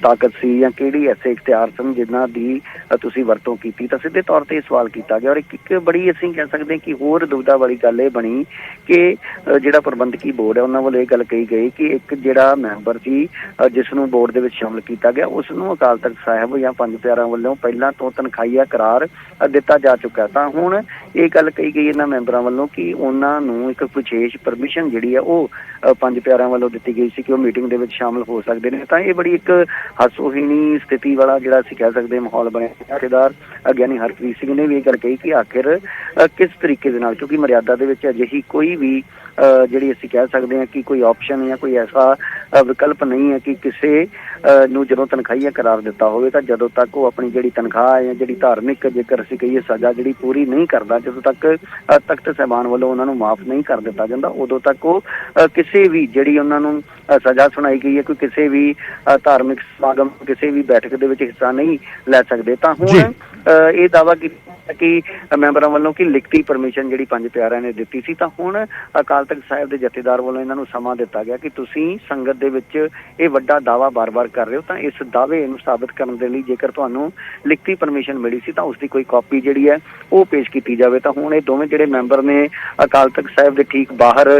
ਤਾਕਤ ਸੀ ਜਾਂ ਕਿਹੜੀ ਐਸੇ ਇਖਤਿਆਰ ਸਨ ਜਿਨ੍ਹਾਂ ਦੀ ਤੁਸੀਂ ਵਰਤੋਂ ਕੀਤੀ? ਤਾਂ ਸਿੱਧੇ ਤੌਰ ਤੇ ਇਹ ਸਵਾਲ ਕੀਤਾ ਗਿਆ। ਔਰ ਇੱਕ ਬੜੀ ਅਸੀਂ ਕਹਿ ਸਕਦੇ ਕਿ ਹੋਰ ਦੁਵਿਧਾ ਵਾਲੀ ਗੱਲ ਇਹ ਬਣੀ ਕਿ ਜਿਹੜਾ ਪ੍ਰਬੰਧਕੀ ਬੋਰਡ ਹੈ ਉਹਨਾਂ ਵੱਲੋਂ ਇਹ ਗੱਲ ਕਹੀ ਗਈ ਕਿ ਇੱਕ ਜਿਹੜਾ ਮੈਂਬਰ ਸੀ ਜਿਸ ਨੂੰ ਬੋਰਡ ਦੇ ਵਿੱਚ ਸ਼ਾਮਲ ਕੀਤਾ ਗਿਆ ਉਸ ਨੂੰ ਅਕਾਲ ਤਖਤ ਸਾਹਿਬ ਜਾਂ ਪੰਜ ਪਿਆਰਿਆਂ ਵੱਲੋਂ ਪਹਿਲਾਂ ਤੋਂ ਤਨਖਾਹੀਆ ਕਰਾਰ ਦਿੱਤਾ ਜਾ ਚੁੱਕਾ। ਤਾਂ ਹੁਣ ਇਹ ਗੱਲ ਕਹੀ ਗਈ ਇਹਨਾਂ ਮੈਂਬਰਾਂ ਵੱਲੋਂ ਕਿ ਉਹਨਾਂ ਨੂੰ ਇੱਕ ਵਿਸ਼ੇਸ਼ ਪਰਮਿਸ਼ਨ ਜਿਹੜੀ ਹੈ ਉਹ ਪੰਜ ਪਿਆਰਿਆਂ ਵੱਲੋਂ ਦਿੱਤੀ ਗਈ ਸੀ ਕਿ ਉਹ ਮੀਟਿੰਗ ਦੇ ਵਿੱਚ ਸ਼ਾਮਲ ਹੋ ਸਕਦੇ ਨੇ। ਤਾਂ ਇਹ ਬੜੀ ਇੱਕ ਹਾਸੋਹੀਣੀ ਸਥਿਤੀ ਵਾਲਾ ਜਿਹੜਾ ਅਸੀਂ ਕਹਿ ਸਕਦੇ ਮਾਹੌਲ ਬਣਿਆ। ਜਥੇਦਾਰ ਗਿਆਨੀ ਹਰਪ੍ਰੀਤ ਸਿੰਘ ਨੇ ਵੀ ਇਹ ਗੱਲ ਕਹੀ ਕਿ ਆਖਿਰ ਕਿਸ ਤਰੀਕੇ ਦੇ ਨਾਲ, ਕਿਉਂਕਿ ਮਰਿਆਦਾ ਦੇ ਵਿੱਚ ਅਜਿਹੀ ਕੋਈ ਵੀ ਜਿਹੜੀ ਅਸੀਂ ਕਹਿ ਸਕਦੇ ਹਾਂ ਕਿ ਕੋਈ ਆਪਸ਼ਨ ਜਾਂ ਕੋਈ ਐਸਾ ਵਿਕਲਪ ਨਹੀਂ ਹੈ ਕਿ ਕਿਸੇ ਨੂੰ ਜਦੋਂ ਤਨਖਾਹੀਆ ਕਰਾਰ ਦਿੱਤਾ ਹੋਵੇ ਤਾਂ ਜਦੋਂ ਤੱਕ ਉਹ ਆਪਣੀ ਜਿਹੜੀ ਤਨਖਾਹ ਹੈ ਜਿਹੜੀ ਧਾਰਮਿਕ ਜੇਕਰ ਅਸੀਂ ਕਹੀਏ ਸਜ਼ਾ ਜਿਹੜੀ ਪੂਰੀ ਨਹੀਂ ਕਰਦਾ, ਜਦੋਂ ਤੱਕ ਤਖਤ ਸਾਹਿਬਾਨ ਵੱਲੋਂ ਉਹਨਾਂ ਨੂੰ ਮਾਫ ਨਹੀਂ ਕਰ ਦਿੱਤਾ ਜਾਂਦਾ ਉਦੋਂ ਤੱਕ ਉਹ ਕਿਸੇ ਵੀ ਜਿਹੜੀ ਉਹਨਾਂ ਨੂੰ ਸਜ਼ਾ ਸੁਣਾਈ ਗਈ ਹੈ ਕੋਈ ਕਿਸੇ ਵੀ ਧਾਰਮਿਕ ਸਮਾਗਮ ਕਿਸੇ ਵੀ ਬੈਠਕ ਦੇ ਵਿੱਚ ਹਿੱਸਾ ਨਹੀਂ ਲੈ ਸਕਦੇ। ਤਾਂ ਹੁਣ ਇਹ ਦਾਅਵਾ ਕੀਤਾ ਕਿ ਮੈਂਬਰਾਂ ਵੱਲੋਂ ਕਿ ਲਿਖਤੀ ਪਰਮਿਸ਼ਨ ਜਿਹੜੀ ਪੰਜ ਪਿਆਰਿਆਂ ਨੇ ਦਿੱਤੀ ਸੀ। ਤਾਂ ਹੁਣ ਅਕਾਲ ਤਖਤ ਸਾਹਿਬ ਦੇ ਜਥੇਦਾਰ ਵੱਲੋਂ ਇਹਨਾਂ ਨੂੰ ਸਮਾਂ ਦਿੱਤਾ ਗਿਆ ਕਿ ਤੁਸੀਂ ਸੰਗਤ ਦੇ ਵਿੱਚ ਇਹ ਵੱਡਾ ਦਾਅਵਾ ਬਾਰ-ਬਾਰ ਕਰ ਰਹੇ ਹੋ ਤਾਂ ਇਸ ਦਾਅਵੇ ਨੂੰ ਸਾਬਿਤ ਕਰਨ ਦੇ ਲਈ ਜੇਕਰ ਤੁਹਾਨੂੰ ਲਿਖਤੀ ਪਰਮਿਸ਼ਨ ਮਿਲੀ ਸੀ ਤਾਂ ਉਸ ਦੀ ਕੋਈ ਕਾਪੀ ਜਿਹੜੀ ਹੈ ਉਹ ਪੇਸ਼ ਕੀਤੀ ਜਾਵੇ। ਤਾਂ ਹੁਣ ਇਹ ਦੋਵੇਂ ਜਿਹੜੇ ਮੈਂਬਰ ਨੇ ਅਕਾਲ ਤਖਤ ਸਾਹਿਬ ਦੇ ਠੀਕ ਬਾਹਰ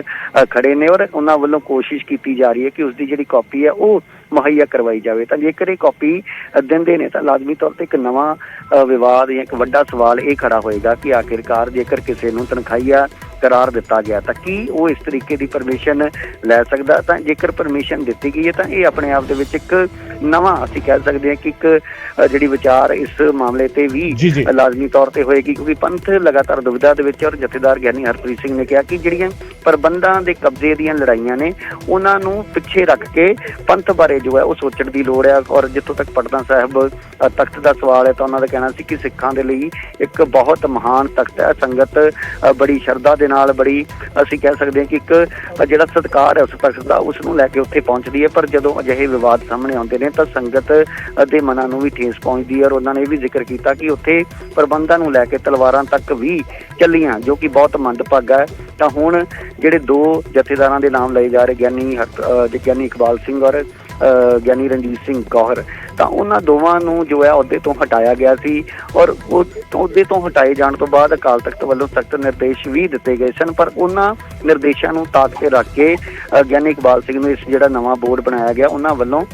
ਖੜੇ ਨੇ ਔਰ ਉਹਨਾਂ ਵੱਲੋਂ ਕੋਸ਼ਿਸ਼ ਕੀਤੀ ਜਾ ਰਹੀ ਹੈ ਕਿ ਉਸ ਦੀ ਜਿਹੜੀ ਕਾਪੀ ਹੈ ਉਹ ਮੁਹੱਈਆ ਕਰਵਾਈ ਜਾਵੇ। ਤਾਂ ਜੇਕਰ ਇਹ ਕਾਪੀ ਦਿੰਦੇ ਨੇ ਤਾਂ ਲਾਜ਼ਮੀ ਤੌਰ ਤੇ ਇੱਕ ਨਵਾਂ ਵਿਵਾਦ ਜਾਂ ਇੱਕ ਵੱਡਾ ਸਵਾਲ ਇਹ ਖੜਾ ਹੋਏਗਾ ਕਿ ਆਖਿਰਕਾਰ ਜੇਕਰ ਕਿਸੇ ਨੂੰ ਤਨਖਾਹੀਆ ਕਰਾਰ ਦਿੱਤਾ ਗਿਆ ਤਾਂ ਕੀ ਉਹ ਇਸ ਤਰੀਕੇ ਦੀ ਪਰਮਿਸ਼ਨ ਲੈ ਸਕਦਾ। ਤਾਂ ਜੇਕਰ ਪਰਮਿਸ਼ਨ ਦਿੱਤੀ ਗਈ ਹੈ ਤਾਂ ਇਹ ਆਪਣੇ ਆਪ ਦੇ ਵਿੱਚ ਇੱਕ ਨਵਾਂ ਅਸੀਂ ਕਹਿ ਸਕਦੇ ਹਾਂ ਕਿ ਇੱਕ ਜਿਹੜੀ ਵਿਚਾਰ ਇਸ ਮਾਮਲੇ ਤੇ ਵੀ ਲਾਜ਼ਮੀ ਤੌਰ ਤੇ ਹੋਏਗੀ, ਕਿਉਂਕਿ ਪੰਥ ਲਗਾਤਾਰ ਦੁਵਿਧਾ ਦੇ ਵਿੱਚ। ਔਰ ਜਥੇਦਾਰ ਗਿਆਨੀ ਹਰਪ੍ਰੀਤ ਸਿੰਘ ਨੇ ਕਿਹਾ ਕਿ ਜਿਹੜੀਆਂ ਪ੍ਰਬੰਧਾਂ ਦੇ ਕਬਜ਼ੇ ਦੀਆਂ ਲੜਾਈਆਂ ਨੇ ਉਹਨਾਂ ਨੂੰ ਪਿੱਛੇ ਰੱਖ ਕੇ ਪੰਥ ਬਾਰੇ ਜੋ ਹੈ ਉਹ ਸੋਚਣ ਦੀ ਲੋੜ ਹੈ। ਔਰ ਜਿੱਥੋਂ ਤੱਕ ਪਟਨਾ ਸਾਹਿਬ ਤਖਤ ਦਾ ਸਵਾਲ ਹੈ ਤਾਂ ਉਹਨਾਂ ਦਾ ਕਹਿਣਾ ਸੀ ਕਿ ਸਿੱਖਾਂ ਦੇ ਲਈ ਇੱਕ ਬਹੁਤ ਮਹਾਨ ਤਖਤ ਹੈ। ਸੰਗਤ ਬੜੀ ਸ਼ਰਧਾ ਦੇ ਨਾਲ, ਬੜੀ ਅਸੀਂ ਕਹਿ ਸਕਦੇ ਹਾਂ ਕਿ ਇੱਕ ਜਿਹੜਾ ਸਤਿਕਾਰ ਹੈ ਉਸ ਤਖਤ ਦਾ, ਉਸ ਨੂੰ ਲੈ ਕੇ ਉੱਥੇ ਪਹੁੰਚਦੀ ਹੈ। ਪਰ ਜਦੋਂ ਅਜਿਹੇ ਵਿਵਾਦ ਸਾਹਮਣੇ ਆਉਂਦੇ ਨੇ ਤਾਂ ਸੰਗਤ ਦੇ ਮਨਾਂ ਨੂੰ ਵੀ ਠੇਸ ਪਹੁੰਚਦੀ ਹੈ। ਔਰ ਉਹਨਾਂ ਨੇ ਇਹ ਵੀ ਜ਼ਿਕਰ ਕੀਤਾ ਕਿ ਉੱਥੇ ਪ੍ਰਬੰਧਾਂ ਨੂੰ ਲੈ ਕੇ ਤਲਵਾਰਾਂ ਤੱਕ ਵੀ ਚੱਲੀਆਂ, ਜੋ ਕਿ ਬਹੁਤ ਮੰਦਭਾਗਾ ਹੈ। ਤਾਂ ਹੁਣ ਜਿਹੜੇ ਦੋ ਜਥੇਦਾਰਾਂ ਦੇ ਨਾਮ ਲਏ ਜਾ ਰਹੇ ਗਿਆਨੀ ਇਕਬਾਲ ਸਿੰਘ ਔਰ ਗਿਆਨੀ ਰਣਜੀਤ ਸਿੰਘ ਗੌਹਰ, ਤਾਂ ਉਹਨਾਂ ਦੋਵਾਂ ਨੂੰ ਜੋ ਹੈ ਅਹੁਦੇ ਤੋਂ ਹਟਾਇਆ ਗਿਆ ਸੀ। ਔਰ ਉਹ ਅਹੁਦੇ ਤੋਂ ਹਟਾਏ ਜਾਣ ਤੋਂ ਬਾਅਦ ਅਕਾਲ ਤਖਤ ਵੱਲੋਂ ਸਖਤ ਨਿਰਦੇਸ਼ ਵੀ ਦਿੱਤੇ ਗਏ ਸਨ, ਪਰ ਉਹਨਾਂ ਨਿਰਦੇਸ਼ਾਂ ਨੂੰ ਤਾਕ ਤੇ ਰੱਖ ਕੇ ਗਿਆਨੀ ਇਕਬਾਲ ਸਿੰਘ ਨੂੰ ਇਸ ਜਿਹੜਾ ਨਵਾਂ ਬੋਰਡ ਬਣਾਇਆ ਗਿਆ ਉਹਨਾਂ ਵੱਲੋਂ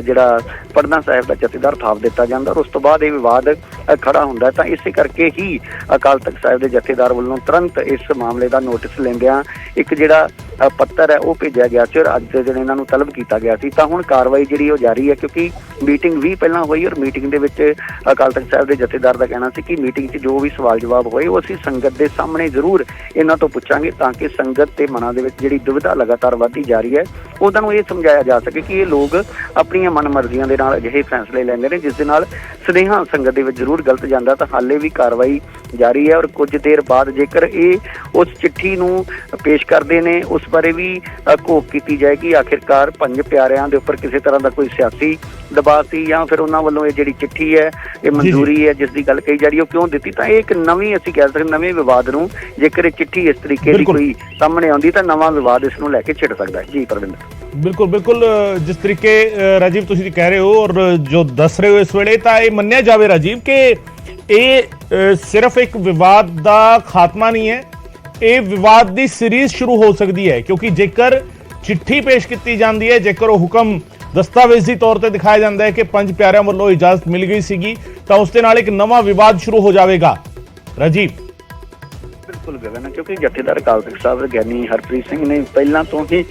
ਜਿਹੜਾ ਪਟਨਾ ਸਾਹਿਬ ਦਾ ਜਥੇਦਾਰ ਥਾਪ ਦਿੱਤਾ ਜਾਂਦਾ। ਔਰ ਉਸ ਤੋਂ ਬਾਅਦ ਇਹ ਵਿਵਾਦ ਖੜਾ ਹੁੰਦਾ। ਤਾਂ ਇਸੇ ਕਰਕੇ ਹੀ ਅਕਾਲ ਤਖਤ ਸਾਹਿਬ ਦੇ ਜਥੇਦਾਰ ਵੱਲੋਂ ਤੁਰੰਤ ਇਸ ਮਾਮਲੇ ਦਾ ਨੋਟਿਸ ਲੈਂਦਿਆਂ ਇੱਕ ਜਿਹੜਾ ਪੱਤਰ ਹੈ ਉਹ ਭੇਜਿਆ ਗਿਆ ਸੀ ਔਰ ਅੱਜ ਦੇ ਦਿਨ ਇਹਨਾਂ ਨੂੰ ਤਲਬ ਕੀਤਾ ਗਿਆ ਸੀ। ਤਾਂ ਹੁਣ ਕਾਰਵਾਈ ਜਿਹੜੀ ਉਹ ਜਾਰੀ ਹੈ, ਕਿਉਂਕਿ ਮੀਟਿੰਗ ਵੀ ਪਹਿਲਾਂ ਹੋਈ ਔਰ ਮੀਟਿੰਗ ਦੇ ਵਿੱਚ ਅਕਾਲ ਤਖਤ ਸਾਹਿਬ ਦੇ ਜਥੇਦਾਰ ਦਾ ਕਹਿਣਾ ਸੀ ਕਿ ਮੀਟਿੰਗ 'ਚ ਜੋ ਵੀ ਸਵਾਲ ਜਵਾਬ ਹੋਏ ਉਹ ਅਸੀਂ ਸੰਗਤ ਦੇ ਸਾਹਮਣੇ ਜ਼ਰੂਰ ਇਹਨਾਂ ਤੋਂ ਪੁੱਛਾਂਗੇ, ਤਾਂ ਕਿ ਸੰਗਤ ਦੇ ਮਨਾਂ ਦੇ ਵਿੱਚ ਜਿਹੜੀ ਦੁਵਿਧਾ ਲਗਾਤਾਰ ਵੱਧਦੀ ਜਾ ਰਹੀ ਹੈ ਉਹਨਾਂ ਨੂੰ ਇਹ ਸਮਝਾਇਆ ਜਾ ਸਕੇ ਕਿ ਇਹ ਲੋਕ ਆਪਣੀਆਂ ਮਨਮਰਜ਼ੀਆਂ ਦੇ ਨਾਲ ਅਜਿਹੇ ਫੈਸਲੇ ਲੈਂਦੇ ਨੇ ਜਿਸ ਦੇ ਨਾਲ ਸੁਨੇਹਾ ਸੰਗਤ ਦੇ ਵਿੱਚ ਜ਼ਰੂਰ ਗਲਤ ਜਾਂਦਾ। ਤਾਂ ਹਾਲੇ ਵੀ ਕਾਰਵਾਈ ਜਾਰੀ ਹੈ ਔਰ ਕੁਝ ਦੇਰ ਬਾਅਦ ਜੇਕਰ ਇਹ ਉਸ ਚਿੱਠੀ ਨੂੰ ਪੇਸ਼ ਕਰਦੇ ਨੇ ਉਸ ਬਾਰੇ ਵੀ ਘੋਖ ਕੀਤੀ ਜਾਏਗੀ। ਆਖਿਰਕਾਰ ਪੰਜ ਪਿਆਰਿਆਂ ਦੇ ਉੱਪਰ ਕਿਸੇ ਤਰ੍ਹਾਂ ਦਾ ਕੋਈ ਸਿਆਸੀ ਦਬਾਅ ਸੀ ਜਾਂ ਫਿਰ ਉਹਨਾਂ ਵੱਲੋਂ ਇਹ ਜਿਹੜੀ ਚਿੱਠੀ ਹੈ ਇਹ ਮਨਜ਼ੂਰੀ ਹੈ ਜਿਸ ਦੀ ਗੱਲ ਕਹੀ ਜਾ ਰਹੀ ਉਹ ਕਿਉਂ ਦਿੱਤੀ। ਤਾਂ ਇਹ ਇੱਕ ਨਵੀਂ ਅਸੀਂ ਕਹਿ ਸਕਦੇ ਨਵੇਂ ਵਿਵਾਦ ਨੂੰ, ਜੇਕਰ ਇਹ ਚਿੱਠੀ ਇਸ ਤਰੀਕੇ ਦੀ ਕੋਈ ਸਾਹਮਣੇ ਆਉਂਦੀ ਤਾਂ ਨਵਾਂ ਵਿਵਾਦ ਇਸ ਨੂੰ ਲੈ ਕੇ ਛਿੜ ਸਕਦਾ ਹੈ। ਜੀ ਪਰਵਿੰਦਰ, ਬਿਲਕੁਲ ਜਿਸ ਤਰੀਕੇ ਰਾਜੀਵ ਤੁਸੀਂ ਕਹਿ ਰਹੇ ਹੋ ਔਰ ਜੋ ਦੱਸ ਰਹੇ ਹੋ ਇਸ ਵੇਲੇ, ਤਾਂ ਇਹ ਮੰਨਿਆ ਜਾਵੇ ਰਾਜੀਵ ਕਿ ਇਹ ਸਿਰਫ ਇੱਕ ਵਿਵਾਦ ਦਾ ਖਾਤਮਾ ਨਹੀਂ ਹੈ, ਇਹ ਵਿਵਾਦ ਦੀ ਸੀਰੀਜ਼ ਸ਼ੁਰੂ ਹੋ ਸਕਦੀ ਹੈ। ਕਿਉਂਕਿ ਜੇਕਰ ਚਿੱਠੀ ਪੇਸ਼ ਕੀਤੀ ਜਾਂਦੀ ਹੈ, ਜੇਕਰ ਉਹ ਹੁਕਮ ਦਸਤਾਵੇਜ਼ੀ ਤੌਰ ਤੇ ਦਿਖਾਇਆ ਜਾਂਦਾ ਹੈ ਕਿ ਪੰਜ ਪਿਆਰਿਆਂ ਵੱਲੋਂ ਇਜਾਜ਼ਤ ਮਿਲ ਗਈ ਸੀਗੀ, ਤਾਂ ਉਸ ਦੇ ਨਾਲ ਇੱਕ ਨਵਾਂ ਵਿਵਾਦ ਸ਼ੁਰੂ ਹੋ ਜਾਵੇਗਾ। ਰਾਜੀਵ, ਬਿਲਕੁਲ ਗਗਨ, ਕਿਉਂਕਿ ਜਥੇਦਾਰ ਅਕਾਲ ਤਖਤ ਸਾਹਿਬ ਗਿਆਨੀ ਹਰਪ੍ਰੀਤ ਸਿੰਘ ਨੇ ਪਹਿਲਾਂ ਤੋਂ ਹੀ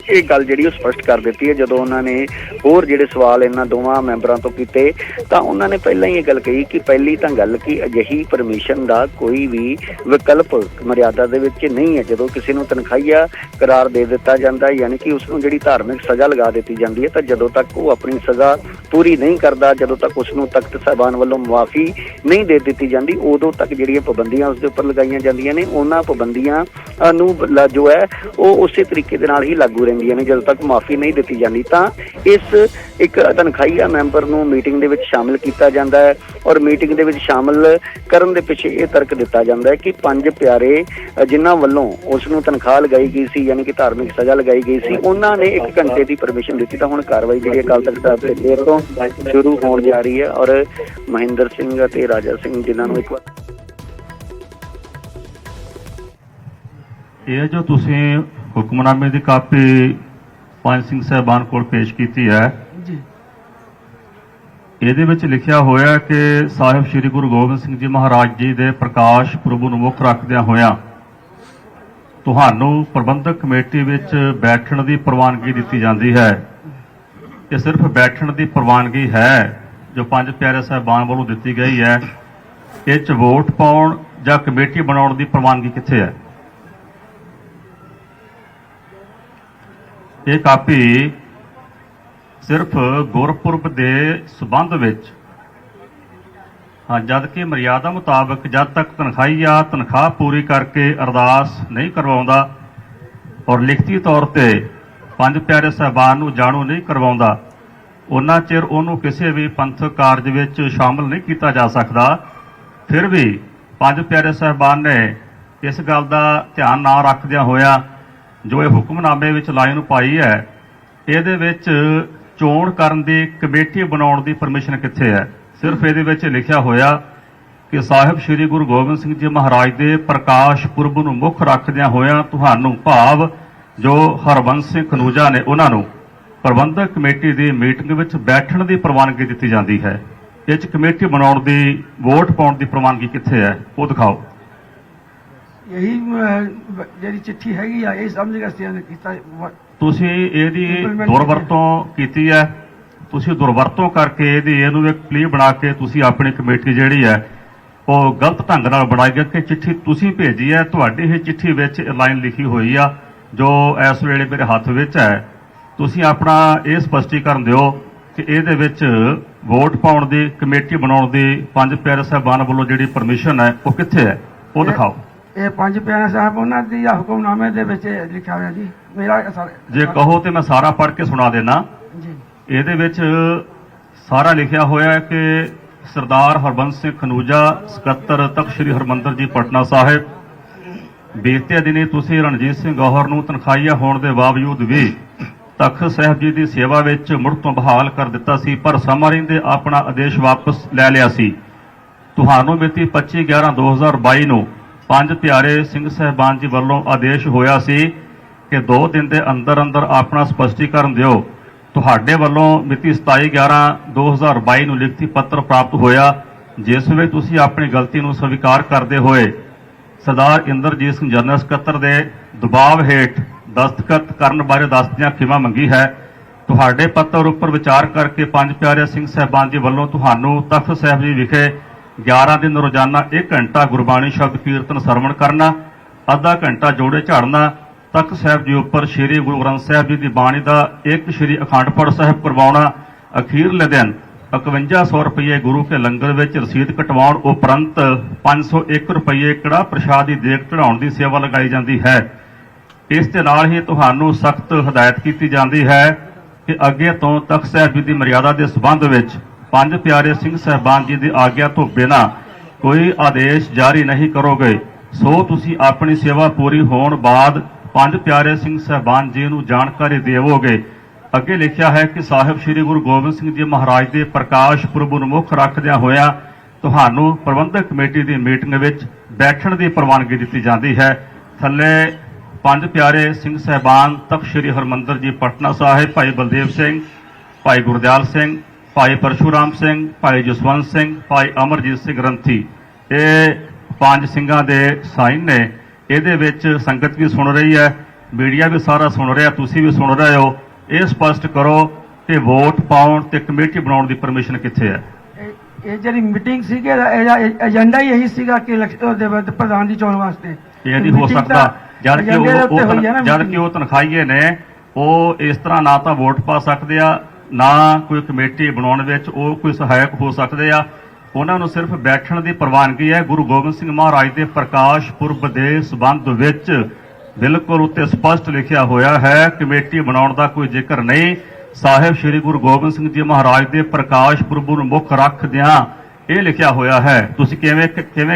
ਇਹ ਗੱਲ ਜਿਹੜੀ ਉਹ ਸਪਸ਼ਟ ਕਰ ਦਿੱਤੀ ਹੈ। ਜਦੋਂ ਉਹਨਾਂ ਨੇ ਹੋਰ ਜਿਹੜੇ ਸਵਾਲ ਇਹਨਾਂ ਦੋਵਾਂ ਮੈਂਬਰਾਂ ਤੋਂ ਕੀਤੇ ਤਾਂ ਉਹਨਾਂ ਨੇ ਪਹਿਲਾਂ ਹੀ ਇਹ ਗੱਲ ਕਹੀ ਕਿ ਪਹਿਲੀ ਤਾਂ ਗੱਲ ਕਿ ਅਜਿਹੀ ਪਰਮਿਸ਼ਨ ਦਾ ਕੋਈ ਵੀ ਵਿਕਲਪ ਮਰਿਆਦਾ ਦੇ ਵਿੱਚ ਨਹੀਂ ਹੈ। ਜਦੋਂ ਕਿਸੇ ਨੂੰ ਤਨਖਾਹੀਆ ਕਰਾਰ ਦੇ ਦਿੱਤਾ ਜਾਂਦਾ ਯਾਨੀ ਕਿ ਉਸ ਨੂੰ ਜਿਹੜੀ ਧਾਰਮਿਕ ਸਜ਼ਾ ਲਗਾ ਦਿੱਤੀ ਜਾਂਦੀ ਹੈ, ਤਾਂ ਜਦੋਂ ਤੱਕ ਉਹ ਆਪਣੀ ਸਜ਼ਾ ਪੂਰੀ ਨਹੀਂ ਕਰਦਾ, ਜਦੋਂ ਤੱਕ ਉਸ ਨੂੰ ਤਖਤ ਸਾਹਿਬਾਨ ਵੱਲੋਂ ਮੁਆਫੀ ਨਹੀਂ ਦੇ ਦਿੱਤੀ ਜਾਂਦੀ, ਉਦੋਂ ਤੱਕ ਜਿਹੜੀਆਂ ਪਾਬੰਦੀਆਂ ਉਸ ਦੇ ਉੱਪਰ ਲਗਾਈਆਂ ਜਾਂਦੀਆਂ ਨੇ ਉਹਨਾਂ ਪਾਬੰਦੀਆਂ ਨੂੰ ਜੋ ਹੈ ਉਹ ਉਸੇ ਤਰੀਕੇ ਦੇ ਨਾਲ ਹੀ ਲਾਗੂ ਨੇ ਜਦੋਂ ਤੱਕ ਮਾਫੀ ਨਹੀਂ ਦਿੱਤੀ ਜਾਂਦੀ। ਤਾਂ ਇਸ ਇੱਕ ਤਨਖਾਹੀਆ ਮੈਂਬਰ ਨੂੰ ਮੀਟਿੰਗ ਦੇ ਵਿੱਚ ਸ਼ਾਮਿਲ ਕੀਤਾ ਜਾਂਦਾ ਹੈ ਔਰ ਮੀਟਿੰਗ ਦੇ ਵਿੱਚ ਸ਼ਾਮਿਲ ਕਰਨ ਦੇ ਪਿੱਛੇ ਇਹ ਤਰਕ ਦਿੱਤਾ ਜਾਂਦਾ ਹੈ ਕਿ ਪੰਜ ਪਿਆਰੇ ਜਿਨ੍ਹਾਂ ਵੱਲੋਂ ਉਸ ਨੂੰ ਤਨਖਾਹ ਲਗਾਈ ਗਈ ਸੀ ਯਾਨੀ ਕਿ ਧਾਰਮਿਕ ਸਜ਼ਾ ਲਗਾਈ ਗਈ ਸੀ, ਉਹਨਾਂ ਨੇ 1 ਘੰਟੇ ਦੀ ਪਰਮਿਸ਼ਨ ਦਿੱਤੀ। ਤਾਂ ਹੁਣ ਕਾਰਵਾਈ ਜਿਹੜੀ ਅਕਾਲ ਤਖਤ ਸਾਹਿਬ ਦੇ ਦੇਰ ਤੋਂ ਸ਼ੁਰੂ ਹੋਣ ਜਾ ਰਹੀ ਹੈ ਔਰ ਮਹਿੰਦਰ ਸਿੰਘ ਅਤੇ ਰਾਜਾ ਸਿੰਘ ਜਿਨ੍ਹਾਂ ਨੂੰ ਇੱਕ ਵਾਰ ਇਹ ਜੋ ਤੁਸੀਂ ਹੁਕਮਨਾਮੇ ਦੀ ਕਾਪੀ ਪੰਜ ਸਿੰਘ ਸਾਹਿਬਾਨ ਕੋਲ ਪੇਸ਼ ਕੀਤੀ ਹੈ ਜੀ, ਇਹਦੇ ਵਿੱਚ ਲਿਖਿਆ ਹੋਇਆ ਕਿ ਸਾਹਿਬ ਸ੍ਰੀ ਗੁਰੂ ਗੋਬਿੰਦ ਸਿੰਘ ਜੀ ਮਹਾਰਾਜ ਜੀ ਦੇ ਪ੍ਰਕਾਸ਼ ਪੁਰਬ ਨੂੰ ਮੁੱਖ ਰੱਖਦਿਆਂ ਹੋਇਆਂ ਤੁਹਾਨੂੰ ਪ੍ਰਬੰਧਕ ਕਮੇਟੀ ਵਿੱਚ ਬੈਠਣ ਦੀ ਪ੍ਰਵਾਨਗੀ ਦਿੱਤੀ ਜਾਂਦੀ ਹੈ। ਇਹ ਸਿਰਫ ਬੈਠਣ ਦੀ ਪ੍ਰਵਾਨਗੀ ਹੈ ਜੋ ਪੰਜ ਪਿਆਰੇ ਸਾਹਿਬਾਨ ਵੱਲੋਂ ਦਿੱਤੀ ਗਈ ਹੈ। ਇਹ 'ਚ ਵੋਟ ਪਾਉਣ ਜਾਂ ਕਮੇਟੀ ਬਣਾਉਣ ਦੀ ਪ੍ਰਵਾਨਗੀ ਕਿੱਥੇ ਹੈ? ਇਹ ਕਾਪੀ ਸਿਰਫ ਗੁਰਪੁਰਬ ਦੇ ਸਬੰਧ ਵਿੱਚ ਜਦ ਕਿ ਮਰਿਆਦਾ ਮੁਤਾਬਕ ਜਦ ਤੱਕ ਤਨਖਾਹੀਆ ਤਨਖਾਹ ਪੂਰੀ ਕਰਕੇ ਅਰਦਾਸ ਨਹੀਂ ਕਰਵਾਉਂਦਾ ਔਰ ਲਿਖਤੀ ਤੌਰ ਤੇ ਪੰਜ ਪਿਆਰੇ ਸਾਹਿਬਾਨ ਨੂੰ ਜਾਣੂ ਨਹੀਂ ਕਰਵਾਉਂਦਾ, ਉਹਨਾਂ ਚਿਰ ਉਹਨੂੰ ਕਿਸੇ ਵੀ ਪੰਥਕ ਕਾਰਜ ਵਿੱਚ ਸ਼ਾਮਲ ਨਹੀਂ ਕੀਤਾ ਜਾ ਸਕਦਾ। ਫਿਰ ਵੀ ਪੰਜ ਪਿਆਰੇ ਸਾਹਿਬਾਨ ਨੇ ਇਸ ਗੱਲ ਦਾ ਧਿਆਨ ਨਾ ਰੱਖਦਿਆਂ ਹੋਇਆ ਜੋ ਇਹ ਹੁਕਮਨਾਮੇ ਵਿੱਚ ਲਾਈਨ ਪਾਈ ਹੈ, ਇਹਦੇ ਵਿੱਚ ਚੋਣ ਕਰਨ ਦੀ ਕਮੇਟੀ ਬਣਾਉਣ ਦੀ ਪਰਮਿਸ਼ਨ ਕਿੱਥੇ ਹੈ? ਸਿਰਫ ਇਹਦੇ ਵਿੱਚ ਲਿਖਿਆ ਹੋਇਆ ਕਿ ਸਾਹਿਬ ਸ੍ਰੀ ਗੁਰੂ ਗੋਬਿੰਦ ਸਿੰਘ ਜੀ ਮਹਾਰਾਜ ਦੇ ਪ੍ਰਕਾਸ਼ ਪੁਰਬ ਨੂੰ ਮੁੱਖ ਰੱਖਦਿਆਂ ਹੋਇਆਂ ਤੁਹਾਨੂੰ ਭਾਵ ਜੋ ਹਰਬੰਸ ਸਿੰਘ ਖਨੂਜਾ ਨੇ ਉਹਨਾਂ ਨੂੰ ਪ੍ਰਬੰਧਕ ਕਮੇਟੀ ਦੀ ਮੀਟਿੰਗ ਵਿੱਚ ਬੈਠਣ ਦੀ ਪ੍ਰਵਾਨਗੀ ਦਿੱਤੀ ਜਾਂਦੀ ਹੈ। ਇਹ 'ਚ ਕਮੇਟੀ ਬਣਾਉਣ ਦੀ ਵੋਟ ਪਾਉਣ ਦੀ ਪ੍ਰਵਾਨਗੀ ਕਿੱਥੇ ਹੈ ਉਹ ਦਿਖਾਓ। यही ਜਿਹੜੀ ਚਿੱਠੀ ਹੈਗੀ ਆ ਇਹ ਸਮਝ ਕੇ ਅਸੀਂ ਕੀਤਾ ਤੁਸੀਂ ਇਹਦੀ ਦੁਰਵਰਤੋਂ ਕੀਤੀ ਹੈ। ਤੁਸੀਂ ਦੁਰਵਰਤੋਂ ਕਰਕੇ ਇਹਨੂੰ ਇੱਕ ਪਲੀ ਬਣਾ ਕੇ ਤੁਸੀਂ ਆਪਣੀ ਕਮੇਟੀ ਜਿਹੜੀ ਹੈ ਉਹ ਗਲਤ ਢੰਗ ਨਾਲ ਬਣਾਈ ਗਈ ਕਿ ਚਿੱਠੀ ਤੁਸੀਂ ਭੇਜੀ ਹੈ। ਤੁਹਾਡੀ ਹੀ ਚਿੱਠੀ ਵਿੱਚ ਲਾਈਨ ਲਿਖੀ ਹੋਈ ਆ ਜੋ ਇਸ ਵੇਲੇ ਮੇਰੇ ਹੱਥ ਵਿੱਚ ਹੈ। ਤੁਸੀਂ ਆਪਣਾ ਇਹ ਸਪਸ਼ਟੀਕਰਨ ਦਿਓ ਕਿ ਇਹਦੇ ਵਿੱਚ ਵੋਟ ਪਾਉਣ ਦੀ ਕਮੇਟੀ ਬਣਾਉਣ ਦੀ ਪੰਜ ਪਿਆਰੇ ਸਾਹਿਬਾਨ ਵੱਲੋਂ ਜਿਹੜੀ ਪਰਮਿਸ਼ਨ ਹੈ ਉਹ ਕਿੱਥੇ ਹੈ ਉਹ ਦਿਖਾਓ। ਇਹ ਪੰਜ ਪਿਆਰੇ ਸਾਹਿਬ ਉਹਨਾਂ ਦੀ ਹੁਕਮਨਾਮੇ ਦੇ ਵਿੱਚ ਲਿਖਿਆ ਹੋਇਆ ਜੀ। ਮੇਰਾ ਜੇ ਕਹੋ ਤੇ ਮੈਂ ਸਾਰਾ ਪੜ੍ਹ ਕੇ ਸੁਣਾ ਦੇਣਾ। ਜੀ ਇਹਦੇ ਵਿੱਚ ਸਾਰਾ ਲਿਖਿਆ ਹੋਇਆ ਹੈ ਕਿ ਸਰਦਾਰ ਹਰਬੰਸ ਸਿੰਘ ਖਨੂਜਾ ਸਕੱਤਰ ਤਖ਼ਤ ਸ੍ਰੀ ਹਰਿਮੰਦਰ ਜੀ ਪਟਨਾ ਸਾਹਿਬ, ਬੀਤੇ ਦਿਨੀ ਤੁਸੀਂ ਰਣਜੀਤ ਸਿੰਘ ਗੌਹਰ ਨੂੰ ਤਨਖਾਹੀਆ ਹੋਣ ਦੇ ਬਾਵਜੂਦ ਵੀ ਤਖ਼ਤ ਸਾਹਿਬ ਜੀ ਦੀ ਸੇਵਾ ਵਿੱਚ ਮੁੜ ਤੋਂ ਬਹਾਲ ਕਰ ਦਿੱਤਾ ਸੀ, ਪਰ ਸਮਾਂ ਰਹਿੰਦੇ ਆਪਣਾ ਆਦੇਸ਼ ਵਾਪਸ ਲੈ ਲਿਆ ਸੀ। ਤੁਹਾਨੂੰ ਮਿਤੀ 25/11/2022 ਨੂੰ ਪੰਜ ਪਿਆਰੇ ਸਿੰਘ ਸਾਹਿਬਾਨ ਜੀ ਵੱਲੋਂ ਆਦੇਸ਼ ਹੋਇਆ ਸੀ ਕਿ 2 ਦਿਨ ਦੇ ਅੰਦਰ ਅੰਦਰ ਆਪਣਾ ਸਪਸ਼ਟੀਕਰਨ ਦਿਓ। ਤੁਹਾਡੇ ਵੱਲੋਂ ਮਿਤੀ 27/11/2022 ਨੂੰ ਲਿਖਤੀ ਪੱਤਰ ਪ੍ਰਾਪਤ ਹੋਇਆ, ਜਿਸ ਵਿੱਚ ਤੁਸੀਂ ਆਪਣੀ ਗਲਤੀ ਨੂੰ ਸਵੀਕਾਰ ਕਰਦੇ ਹੋਏ ਸਰਦਾਰ ਇੰਦਰਜੀਤ ਸਿੰਘ ਜਨਰਲ ਸਕੱਤਰ ਦੇ ਦਬਾਅ ਹੇਠ ਦਸਤਖਤ ਕਰਨ ਬਾਰੇ ਦੱਸਦਿਆਂ ਖਿਮਾ ਮੰਗੀ ਹੈ। ਤੁਹਾਡੇ ਪੱਤਰ ਉੱਪਰ ਵਿਚਾਰ ਕਰਕੇ ਪੰਜ ਪਿਆਰੇ ਸਿੰਘ ਸਾਹਿਬਾਨ ਜੀ ਵੱਲੋਂ ਤੁਹਾਨੂੰ ਤਖ਼ਤ ਸਾਹਿਬ ਜੀ ਵਿਖੇ 11 ਦਿਨ ਰੋਜ਼ਾਨਾ 1 ਘੰਟਾ ਗੁਰਬਾਣੀ ਸ਼ਬਦ ਕੀਰਤਨ ਸਰਵਣ ਕਰਨਾ, ਅੱਧਾ ਘੰਟਾ ਜੋੜੇ ਝਾੜਨਾ, ਤਖ਼ਤ ਸਾਹਿਬ ਜੀ ਉੱਪਰ ਸ੍ਰੀ ਗੁਰੂ ਗ੍ਰੰਥ ਸਾਹਿਬ ਜੀ ਦੀ ਬਾਣੀ ਦਾ ਇੱਕ ਸ੍ਰੀ ਅਖੰਡ ਪਾਠ ਸਾਹਿਬ ਕਰਵਾਉਣਾ, ਅਖੀਰਲੇ ਦਿਨ 5100 ਰੁਪਏ ਗੁਰੂ ਕੇ ਲੰਗਰ ਵਿੱਚ ਰਸੀਦ ਕਟਵਾਉਣ ਉਪਰੰਤ 501 ਰੁਪਏ ਕੜਾ ਪ੍ਰਸ਼ਾਦ ਦੀ ਦੇਗ ਚੜਾਉਣ ਦੀ ਸੇਵਾ ਲਗਾਈ ਜਾਂਦੀ ਹੈ। ਇਸ ਦੇ ਨਾਲ ਹੀ ਤੁਹਾਨੂੰ ਸਖਤ ਹਦਾਇਤ ਕੀਤੀ ਜਾਂਦੀ ਹੈ ਕਿ ਅੱਗੇ ਤੋਂ ਤਖ਼ਤ ਸਾਹਿਬ ਜੀ ਦੀ ਮਰਿਆਦਾ ਦੇ ਸਬੰਧ ਵਿੱਚ ਪੰਜ ਪਿਆਰੇ ਸਿੰਘ ਸਾਹਿਬਾਨ ਜੀ ਦੀ ਆਗਿਆ ਤੋਂ ਬਿਨਾਂ ਕੋਈ ਆਦੇਸ਼ ਜਾਰੀ ਨਹੀਂ ਕਰੋਗੇ। ਸੋ ਤੁਸੀਂ ਆਪਣੀ ਸੇਵਾ ਪੂਰੀ ਹੋਣ ਬਾਅਦ ਪੰਜ ਪਿਆਰੇ ਸਿੰਘ ਸਾਹਿਬਾਨ ਜੀ ਨੂੰ ਜਾਣਕਾਰੀ ਦੇਵੋਗੇ। ਅੱਗੇ ਲਿਖਿਆ ਹੈ ਕਿ ਸਾਹਿਬ ਸ੍ਰੀ ਗੁਰੂ ਗੋਬਿੰਦ ਸਿੰਘ ਜੀ ਮਹਾਰਾਜ ਦੇ ਪ੍ਰਕਾਸ਼ ਪੁਰਬ ਨੂੰ ਮੁੱਖ ਰੱਖਦਿਆਂ ਹੋਇਆਂ ਤੁਹਾਨੂੰ ਪ੍ਰਬੰਧਕ ਕਮੇਟੀ ਦੀ ਮੀਟਿੰਗ ਵਿੱਚ ਬੈਠਣ ਦੀ ਪ੍ਰਵਾਨਗੀ ਦਿੱਤੀ ਜਾਂਦੀ ਹੈ। ਥੱਲੇ ਪੰਜ ਪਿਆਰੇ ਸਿੰਘ ਸਾਹਿਬਾਨ ਤਖ਼ਤ ਸ੍ਰੀ ਹਰਿਮੰਦਰ ਜੀ ਪਟਨਾ ਸਾਹਿਬ, ਭਾਈ ਬਲਦੇਵ ਸਿੰਘ, ਭਾਈ ਗੁਰਦਿਆਲ ਸਿੰਘ, ਭਾਈ ਪਰਸ਼ੂਰਾਮ ਸਿੰਘ, ਭਾਈ ਜਸਵੰਤ ਸਿੰਘ, ਭਾਈ ਅਮਰਜੀਤ ਸਿੰਘ ਗ੍ਰੰਥੀ, ਇਹ 5 ਸਿੰਘਾਂ ਦੇ ਸਾਈਨ ਨੇ। ਇਹਦੇ ਵਿੱਚ ਸੰਗਤ ਵੀ ਸੁਣ ਰਹੀ ਹੈ, ਮੀਡੀਆ ਵੀ ਸਾਰਾ ਸੁਣ ਰਿਹਾ, ਤੁਸੀਂ ਵੀ ਸੁਣ ਰਹੇ ਹੋ। ਇਹ ਸਪਸ਼ਟ ਕਰੋ ਕਿ ਵੋਟ ਪਾਉਣ ਤੇ ਕਮੇਟੀ ਬਣਾਉਣ ਦੀ ਪਰਮਿਸ਼ਨ ਕਿੱਥੇ ਹੈ। ਇਹ ਜਿਹੜੀ ਮੀਟਿੰਗ ਸੀਗੀ ਇਹਦਾ ਏਜੰਡਾ ਹੀ ਇਹੀ ਸੀਗਾ ਕਿ ਪ੍ਰਧਾਨ ਦੀ ਚੋਣ ਵਾਸਤੇ ਇਹ ਨਹੀਂ ਹੋ ਸਕਦਾ ਜਦ ਕਿ ਉਹ ਤਨਖਾਹੀਏ ਨੇ, ਉਹ ਇਸ ਤਰ੍ਹਾਂ ਨਾ ਤਾਂ ਵੋਟ ਪਾ ਸਕਦੇ ਆ ਨਾ ਕੋਈ ਕਮੇਟੀ ਬਣਾਉਣ ਵਿੱਚ ਉਹ ਕੋਈ ਸਹਾਇਕ ਹੋ ਸਕਦੇ ਆ। ਉਹਨਾਂ ਨੂੰ ਸਿਰਫ ਬੈਠਣ ਦੀ ਪ੍ਰਵਾਨਗੀ ਹੈ। ਗੁਰੂ ਗੋਬਿੰਦ ਸਿੰਘ ਮਹਾਰਾਜ ਦੇ ਪ੍ਰਕਾਸ਼ ਪੁਰਬ ਦੇ ਸਬੰਧ ਵਿੱਚ ਬਿਲਕੁਲ ਉੱਤੇ ਸਪਸ਼ਟ ਲਿਖਿਆ ਹੋਇਆ ਹੈ, ਕਮੇਟੀ ਬਣਾਉਣ ਦਾ ਕੋਈ ਜ਼ਿਕਰ ਨਹੀਂ। ਸਾਹਿਬ ਸ੍ਰੀ ਗੁਰੂ ਗੋਬਿੰਦ ਸਿੰਘ ਜੀ ਮਹਾਰਾਜ ਦੇ ਪ੍ਰਕਾਸ਼ ਪੁਰਬ ਨੂੰ ਮੁੱਖ ਰੱਖਦਿਆਂ ਇਹ ਲਿਖਿਆ ਹੋਇਆ ਹੈ। ਤੁਸੀਂ ਕਿਵੇਂ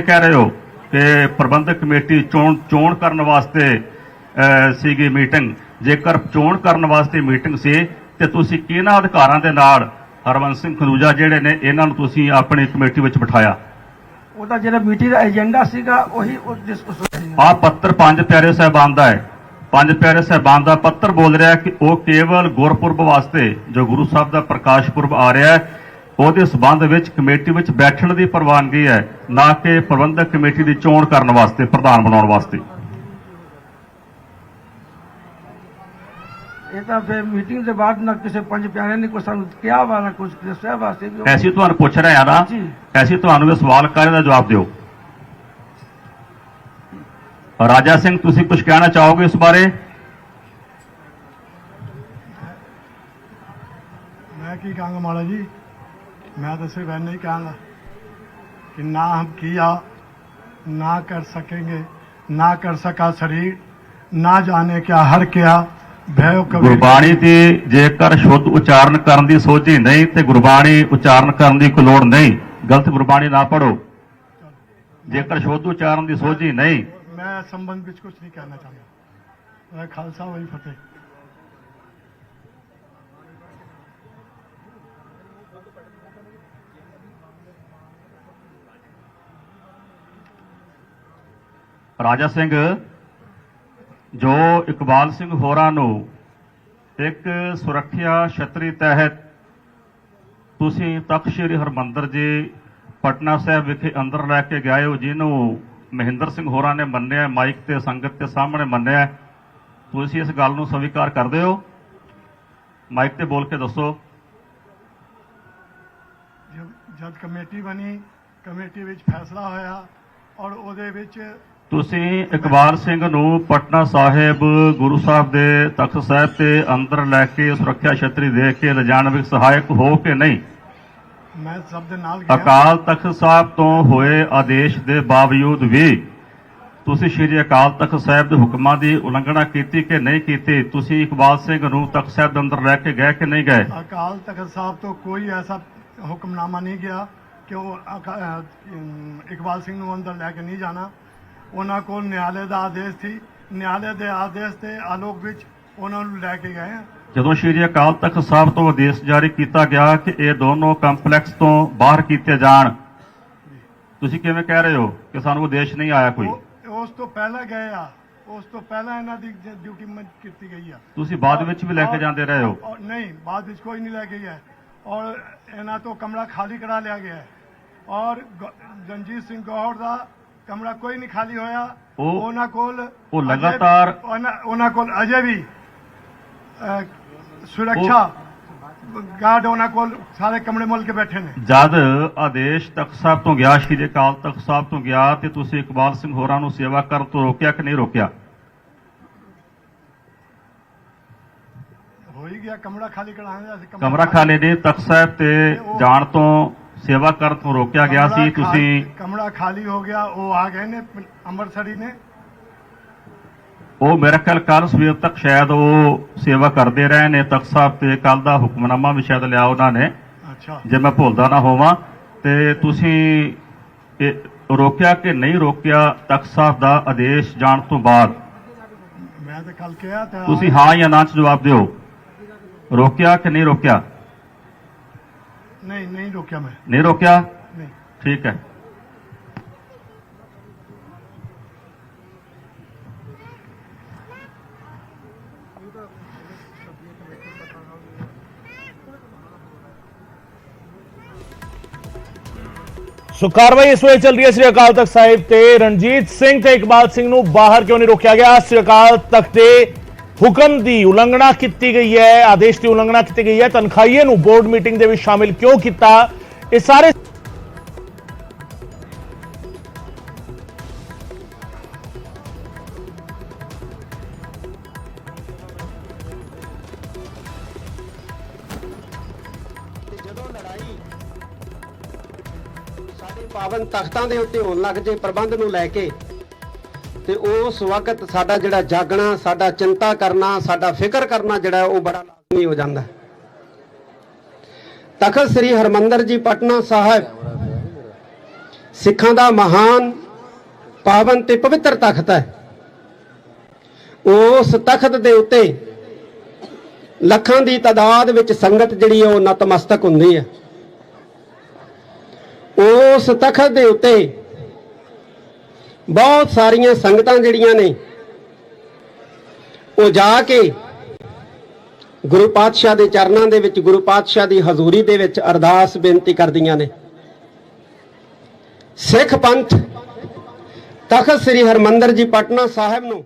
ਕਹਿ ਰਹੇ ਹੋ ਕਿ ਪ੍ਰਬੰਧਕ ਕਮੇਟੀ ਚੋਣ ਕਰਨ ਵਾਸਤੇ ਸੀਗੀ ਮੀਟਿੰਗ? ਜੇਕਰ ਚੋਣ ਕਰਨ ਵਾਸਤੇ ਮੀਟਿੰਗ ਸੀ ਤੇ ਤੁਸੀਂ ਕਿਹਨਾਂ ਅਧਿਕਾਰਾਂ ਦੇ ਨਾਲ ਹਰਬੰਸ ਸਿੰਘ ਖਨੂਜਾ ਜਿਹੜੇ ਨੇ ਇਹਨਾਂ ਨੂੰ ਤੁਸੀਂ ਆਪਣੀ ਕਮੇਟੀ ਵਿੱਚ ਬਿਠਾਇਆ? ਉਹਦਾ ਜਿਹੜਾ ਮੀਟਿੰਗ ਦਾ ਏਜੰਡਾ ਸੀਗਾ ਉਹੀ ਆਹ ਪੱਤਰ ਪੰਜ ਪਿਆਰੇ ਸਾਹਿਬਾਨ ਦਾ ਹੈ। ਪੰਜ ਪਿਆਰੇ ਸਾਹਿਬਾਨ ਦਾ ਪੱਤਰ ਬੋਲ ਰਿਹਾ ਕਿ ਉਹ ਕੇਵਲ ਗੁਰਪੁਰਬ ਵਾਸਤੇ ਜੋ ਗੁਰੂ ਸਾਹਿਬ ਦਾ ਪ੍ਰਕਾਸ਼ ਪੁਰਬ ਆ ਰਿਹਾ ਹੈ ਉਹਦੇ ਸਬੰਧ ਵਿੱਚ ਕਮੇਟੀ ਵਿੱਚ ਬੈਠਣ ਦੀ ਪ੍ਰਵਾਨਗੀ ਹੈ, ਨਾ ਕਿ ਪ੍ਰਬੰਧਕ ਕਮੇਟੀ ਦੀ ਚੋਣ ਕਰਨ ਵਾਸਤੇ, ਪ੍ਰਧਾਨ ਬਣਾਉਣ ਵਾਸਤੇ। ਇਹ ਤਾਂ ਫਿਰ ਮੀਟਿੰਗ ਦੇ ਬਾਅਦ ਨਾ ਕਿਸੇ ਪੰਜ ਪਿਆਰਿਆਂ ਨੇ ਕੋਈ ਸਾਨੂੰ ਕਿਹਾ ਵਾ ਨਾ ਕੁਝ ਦੱਸਿਆ ਵਾਸਤੇ। ਐਸੀ ਤੁਹਾਨੂੰ ਪੁੱਛ ਰਿਹਾ ਨਾ, ਐਸੀ ਤੁਹਾਨੂੰ ਇਹ ਸਵਾਲ ਕਰਨ ਦਾ ਜਵਾਬ ਦਿਓ। ਰਾਜਾ ਸਿੰਘ, ਤੁਸੀਂ ਕੁਝ ਕਹਿਣਾ ਚਾਹੋਗੇ ਇਸ ਬਾਰੇ? मैं की कहूँगा माला जी, मैं तो सिर्फ नहीं कहूँगा कि ना हम किया, ना कर सकेंगे, ना कर सका शरीर, ना जाने क्या हर क्या भय कबीर। ਗੁਰਬਾਣੀ ਦੀ ਜੇਕਰ ਸ਼ੁੱਧ ਉਚਾਰਨ ਕਰਨ ਦੀ ਸੋਝੀ ਨਹੀਂ ਤੇ ਗੁਰਬਾਣੀ ਉਚਾਰਨ ਕਰਨ ਦੀ ਕੋਈ ਲੋੜ ਨਹੀਂ। ਗਲਤ ਗੁਰਬਾਣੀ ਨਾ ਪੜੋ। ਜੇਕਰ ਸ਼ੁੱਧ ਉਚਾਰਨ ਦੀ ਸੋਝੀ ਨਹੀਂ। मैं संबंध में कुछ नहीं कहना चाहता। वह खालसा वही फतेह। ਰਾਜਾ ਸਿੰਘ, ਜੋ ਇਕਬਾਲ ਸਿੰਘ ਹੋਰਾਂ ਨੂੰ ਇੱਕ ਸੁਰੱਖਿਆ ਛਤਰੀ ਤਹਿਤ ਤੁਸੀਂ ਤਖ਼ਤ ਸ੍ਰੀ ਹਰਿਮੰਦਰ ਜੀ ਪਟਨਾ ਸਾਹਿਬ ਵਿਖੇ ਅੰਦਰ ਲੈ ਕੇ ਗਏ ਹੋ, ਜਿਹਨੂੰ ਮਹਿੰਦਰ ਸਿੰਘ ਹੋਰਾਂ ਨੇ ਮੰਨਿਆ, ਮਾਈਕ ਤੇ ਸੰਗਤ ਦੇ ਸਾਹਮਣੇ ਮੰਨਿਆ, ਤੁਸੀਂ ਇਸ ਗੱਲ ਨੂੰ ਸਵੀਕਾਰ ਕਰਦੇ ਹੋ? ਮਾਈਕ ਤੇ ਬੋਲ ਕੇ ਦੱਸੋ। ਜਦ ਕਮੇਟੀ ਬਣੀ, ਕਮੇਟੀ ਵਿੱਚ ਫੈਸਲਾ ਹੋਇਆ ਔਰ ਉਹਦੇ ਵਿੱਚ ਤੁਸੀਂ ਇਕਬਾਲ ਸਿੰਘ ਨੂੰ ਪਟਨਾ ਸਾਹਿਬ ਗੁਰੂ ਸਾਹਿਬ ਦੇ ਤਖ਼ਤ ਸਾਹਿਬ ਤੇ ਅੰਦਰ ਲੈ ਕੇ ਸੁਰੱਖਿਆ ਛਤਰੀ ਦੇ ਕੇ ਲਿਜਾਣ ਵਿੱਚ ਸਹਾਇਕ ਹੋ ਕੇ ਨਹੀਂ? ਮੈਂ ਸਭ ਦੇ ਨਾਲ ਗਿਆ। ਅਕਾਲ ਤਖ਼ਤ ਸਾਹਿਬ ਤੋਂ ਹੋਏ ਆਦੇਸ਼ ਦੇ ਬਾਵਜੂਦ ਵੀ ਤੁਸੀਂ ਸ਼੍ਰੀ ਅਕਾਲ ਤਖ਼ਤ ਸਾਹਿਬ ਦੇ ਹੁਕਮਾਂ ਦੀ ਉਲੰਘਣਾ ਕੀਤੀ ਕਿ ਨਹੀਂ ਕੀਤੀ? ਤੁਸੀਂ ਇਕਬਾਲ ਸਿੰਘ ਨੂੰ ਤਖ਼ਤ ਸਾਹਿਬ ਦੇ ਅੰਦਰ ਲੈ ਕੇ ਗਏ ਕਿ ਨਹੀਂ ਗਏ? ਅਕਾਲ ਤਖ਼ਤ ਸਾਹਿਬ ਤੋਂ ਕੋਈ ਐਸਾ ਹੁਕਮਨਾਮਾ ਨਹੀਂ ਗਿਆ ਕਿ ਉਹ ਇਕਬਾਲ ਸਿੰਘ ਨੂੰ ਅੰਦਰ ਲੈ ਕੇ ਨਹੀਂ ਜਾਣਾ। ਉਹਨਾਂ ਕੋਲ ਨਿਆਲੇ ਦਾ ਆਦੇਸ਼ ਸੀ, ਨਿਆਲੇ ਦੇ ਆਦੇਸ਼ ਦੇ ਆਲੋਕ ਵਿੱਚ ਉਹਨਾਂ ਨੂੰ ਲੈ ਕੇ ਗਏ। ਜਦੋਂ ਸ਼੍ਰੀ ਅਕਾਲ ਤਖ਼ਤ ਸਾਹਿਬ ਤੋਂ ਆਦੇਸ਼ ਜਾਰੀ ਕੀਤਾ ਗਿਆ ਕਿ ਇਹ ਦੋਨੋਂ ਕੰਪਲੈਕਸ ਤੋਂ ਬਾਹਰ ਕੀਤੇ ਜਾਣ, ਤੁਸੀਂ ਕਿਵੇਂ ਕਹਿ ਰਹੇ ਹੋ ਕਿ ਸਾਨੂੰ ਆਦੇਸ਼ ਨਹੀਂ ਆਇਆ ਕੋਈ? ਉਸ ਤੋਂ ਪਹਿਲਾਂ ਗਏ ਆ, ਉਸ ਤੋਂ ਪਹਿਲਾਂ ਇਹਨਾਂ ਦੀ ਡਿਊਟੀ ਕੀਤੀ ਗਈ ਆ। ਤੁਸੀਂ ਬਾਅਦ ਵਿੱਚ ਵੀ ਲੈ ਕੇ ਜਾਂਦੇ ਰਹੇ ਹੋ? ਨਹੀਂ, ਬਾਅਦ ਵਿੱਚ ਕੋਈ ਨਹੀਂ ਲੈ ਕੇ ਗਿਆ ਔਰ ਇਹਨਾਂ ਤੋਂ ਕਮਰਾ ਖਾਲੀ ਕਰਾ ਲਿਆ ਗਿਆ ਔਰ ਰਣਜੀਤ ਸਿੰਘ ਗੌਹਰ ਦਾ ਕਮਰਾ ਕੋਈ ਨਹੀਂ ਖਾਲੀ ਹੋਇਆ। ਉਹਨਾਂ ਕੋਲ ਉਹ ਲਗਾਤਾਰ ਉਹਨਾਂ ਕੋਲ ਅਜੇ ਵੀ ਸੁਰੱਖਿਆ ਗਾਰਡ ਉਹਨਾਂ ਕੋਲ ਸਾਰੇ ਕਮਰੇ ਮੁੱਲ ਕੇ ਬੈਠੇ ਨੇ। ਜਦ ਆਦੇਸ਼ ਤਖ਼ਤ ਸਾਹਿਬ ਤੋਂ ਗਿਆ, ਸ਼੍ਰੀ ਅਕਾਲ ਤਖ਼ਤ ਸਾਹਿਬ ਤੋਂ ਗਿਆ, ਤੇ ਤੁਸੀਂ ਇਕਬਾਲ ਸਿੰਘ ਹੋਰਾਂ ਨੂੰ ਸੇਵਾ ਕਰਨ ਤੋਂ ਰੋਕਿਆ ਕਿ ਨਹੀਂ ਰੋਕਿਆ? ਹੋ ਹੀ ਗਿਆ, ਕਮਰਾ ਖਾਲੀ ਕਰਾਇਆ ਸੀ। ਕਮਰਾ ਖਾਲੀ ਨੇ ਤਖ਼ਤ ਸਾਹਿਬ ਤੇ ਜਾਣ ਤੋਂ ਸੇਵਾ ਕਰਨ ਤੋਂ ਰੋਕਿਆ ਗਿਆ ਸੀ। ਤੁਸੀਂ ਕਮਰਾ ਖਾਲੀ ਹੋ ਗਿਆ, ਉਹ ਆ ਗਏ ਨੇ ਅੰਮ੍ਰਿਤਸਰੀ ਨੇ। ਉਹ ਮੇਰੇ ਖਿਆਲ ਕੱਲ ਸਵੇਰ ਤੱਕ ਸ਼ਾਇਦ ਉਹ ਸੇਵਾ ਕਰਦੇ ਰਹੇ ਨੇ ਤਖ਼ਤ ਸਾਹਿਬ ਤੇ। ਕੱਲ ਦਾ ਹੁਕਮਨਾਮਾ ਵੀ ਸ਼ਾਇਦ ਲਿਆ ਉਹਨਾਂ ਨੇ, ਅੱਛਾ, ਜੇ ਮੈਂ ਭੁੱਲਦਾ ਨਾ ਹੋਵਾਂ। ਤੇ ਤੁਸੀਂ ਰੋਕਿਆ ਕਿ ਨਹੀਂ ਰੋਕਿਆ ਤਖ਼ਤ ਸਾਹਿਬ ਦਾ ਆਦੇਸ਼ ਜਾਣ ਤੋਂ ਬਾਅਦ? ਮੈਂ ਤਾਂ ਕੱਲ ਕਿਹਾ ਤਾਂ ਤੁਸੀਂ ਹਾਂ ਜਾਂ ਨਾ ਚ ਜਵਾਬ ਦਿਓ। ਰੋਕਿਆ ਕਿ ਨਹੀਂ ਰੋਕਿਆ? ਨਹੀਂ ਰੋਕਿਆ ਮੈਂ। ਨਹੀਂ ਰੋਕਿਆ? ਨਹੀਂ। ਠੀਕ ਹੈ। ਸੋ ਕਾਰਵਾਈ ਇਸ ਵੇਲੇ ਚੱਲ ਰਹੀ ਹੈ ਸ੍ਰੀ ਅਕਾਲ ਤਖਤ ਸਾਹਿਬ ਤੇ। ਰਣਜੀਤ ਸਿੰਘ ਤੇ ਇਕਬਾਲ ਸਿੰਘ ਨੂੰ ਬਾਹਰ ਕਿਉਂ ਨਹੀਂ ਰੋਕਿਆ ਗਿਆ? ਸ੍ਰੀ ਅਕਾਲ ਤਖਤ ਦੇ ਹੁਕਮ ਦੀ ਉਲੰਘਣਾ ਕੀਤੀ ਗਈ ਹੈ, ਆਦੇਸ਼ ਦੀ ਉਲੰਘਣਾ ਕੀਤੀ ਗਈ ਹੈ। ਤਨਖਾਹੀਏ ਨੂੰ ਬੋਰਡ ਮੀਟਿੰਗ ਦੇ ਵਿੱਚ ਸ਼ਾਮਿਲ ਕਿਉਂ ਕੀਤਾ? ਇਹ ਸਾਰੇ ਪਾਵਨ ਤਖਤਾਂ ਦੇ ਉੱਤੇ ਹੋਣ ਲੱਗ ਜੇ ਪ੍ਰਬੰਧ ਨੂੰ ਲੈ ਕੇ, ਤੇ ਉਸ ਵਕਤ ਸਾਡਾ ਜਿਹੜਾ ਜਾਗਣਾ, ਸਾਡਾ ਚਿੰਤਾ ਕਰਨਾ, ਸਾਡਾ ਫਿਕਰ ਕਰਨਾ ਜਿਹੜਾ ਉਹ ਬੜਾ ਲਾਜ਼ਮੀ ਹੋ ਜਾਂਦਾ। ਤਖਤ ਸ੍ਰੀ ਹਰਿਮੰਦਰ ਜੀ ਪਟਨਾ ਸਾਹਿਬ ਸਿੱਖਾਂ ਦਾ ਮਹਾਨ, ਪਾਵਨ ਤੇ ਪਵਿੱਤਰ ਤਖਤ ਹੈ। ਉਸ ਤਖਤ ਦੇ ਉੱਤੇ ਲੱਖਾਂ ਦੀ ਤਾਦਾਦ ਵਿੱਚ ਸੰਗਤ ਜਿਹੜੀ ਉਹ ਨਤਮਸਤਕ ਹੁੰਦੀ ਹੈ। ਉਸ ਤਖਤ ਦੇ ਉੱਤੇ ਬਹੁਤ ਸਾਰੀਆਂ ਸੰਗਤਾਂ ਜਿਹੜੀਆਂ ਨੇ ਉਹ ਜਾ ਕੇ ਗੁਰੂ ਪਾਤਸ਼ਾਹ ਦੇ ਚਰਨਾਂ ਦੇ ਵਿੱਚ, ਗੁਰੂ ਪਾਤਸ਼ਾਹ ਦੀ ਹਜ਼ੂਰੀ ਦੇ ਵਿੱਚ ਅਰਦਾਸ ਬੇਨਤੀ ਕਰਦੀਆਂ ਨੇ। ਸਿੱਖ ਪੰਥ ਤਖਤ ਸ੍ਰੀ ਹਰਿਮੰਦਰ ਜੀ ਪਟਨਾ ਸਾਹਿਬ ਨੂੰ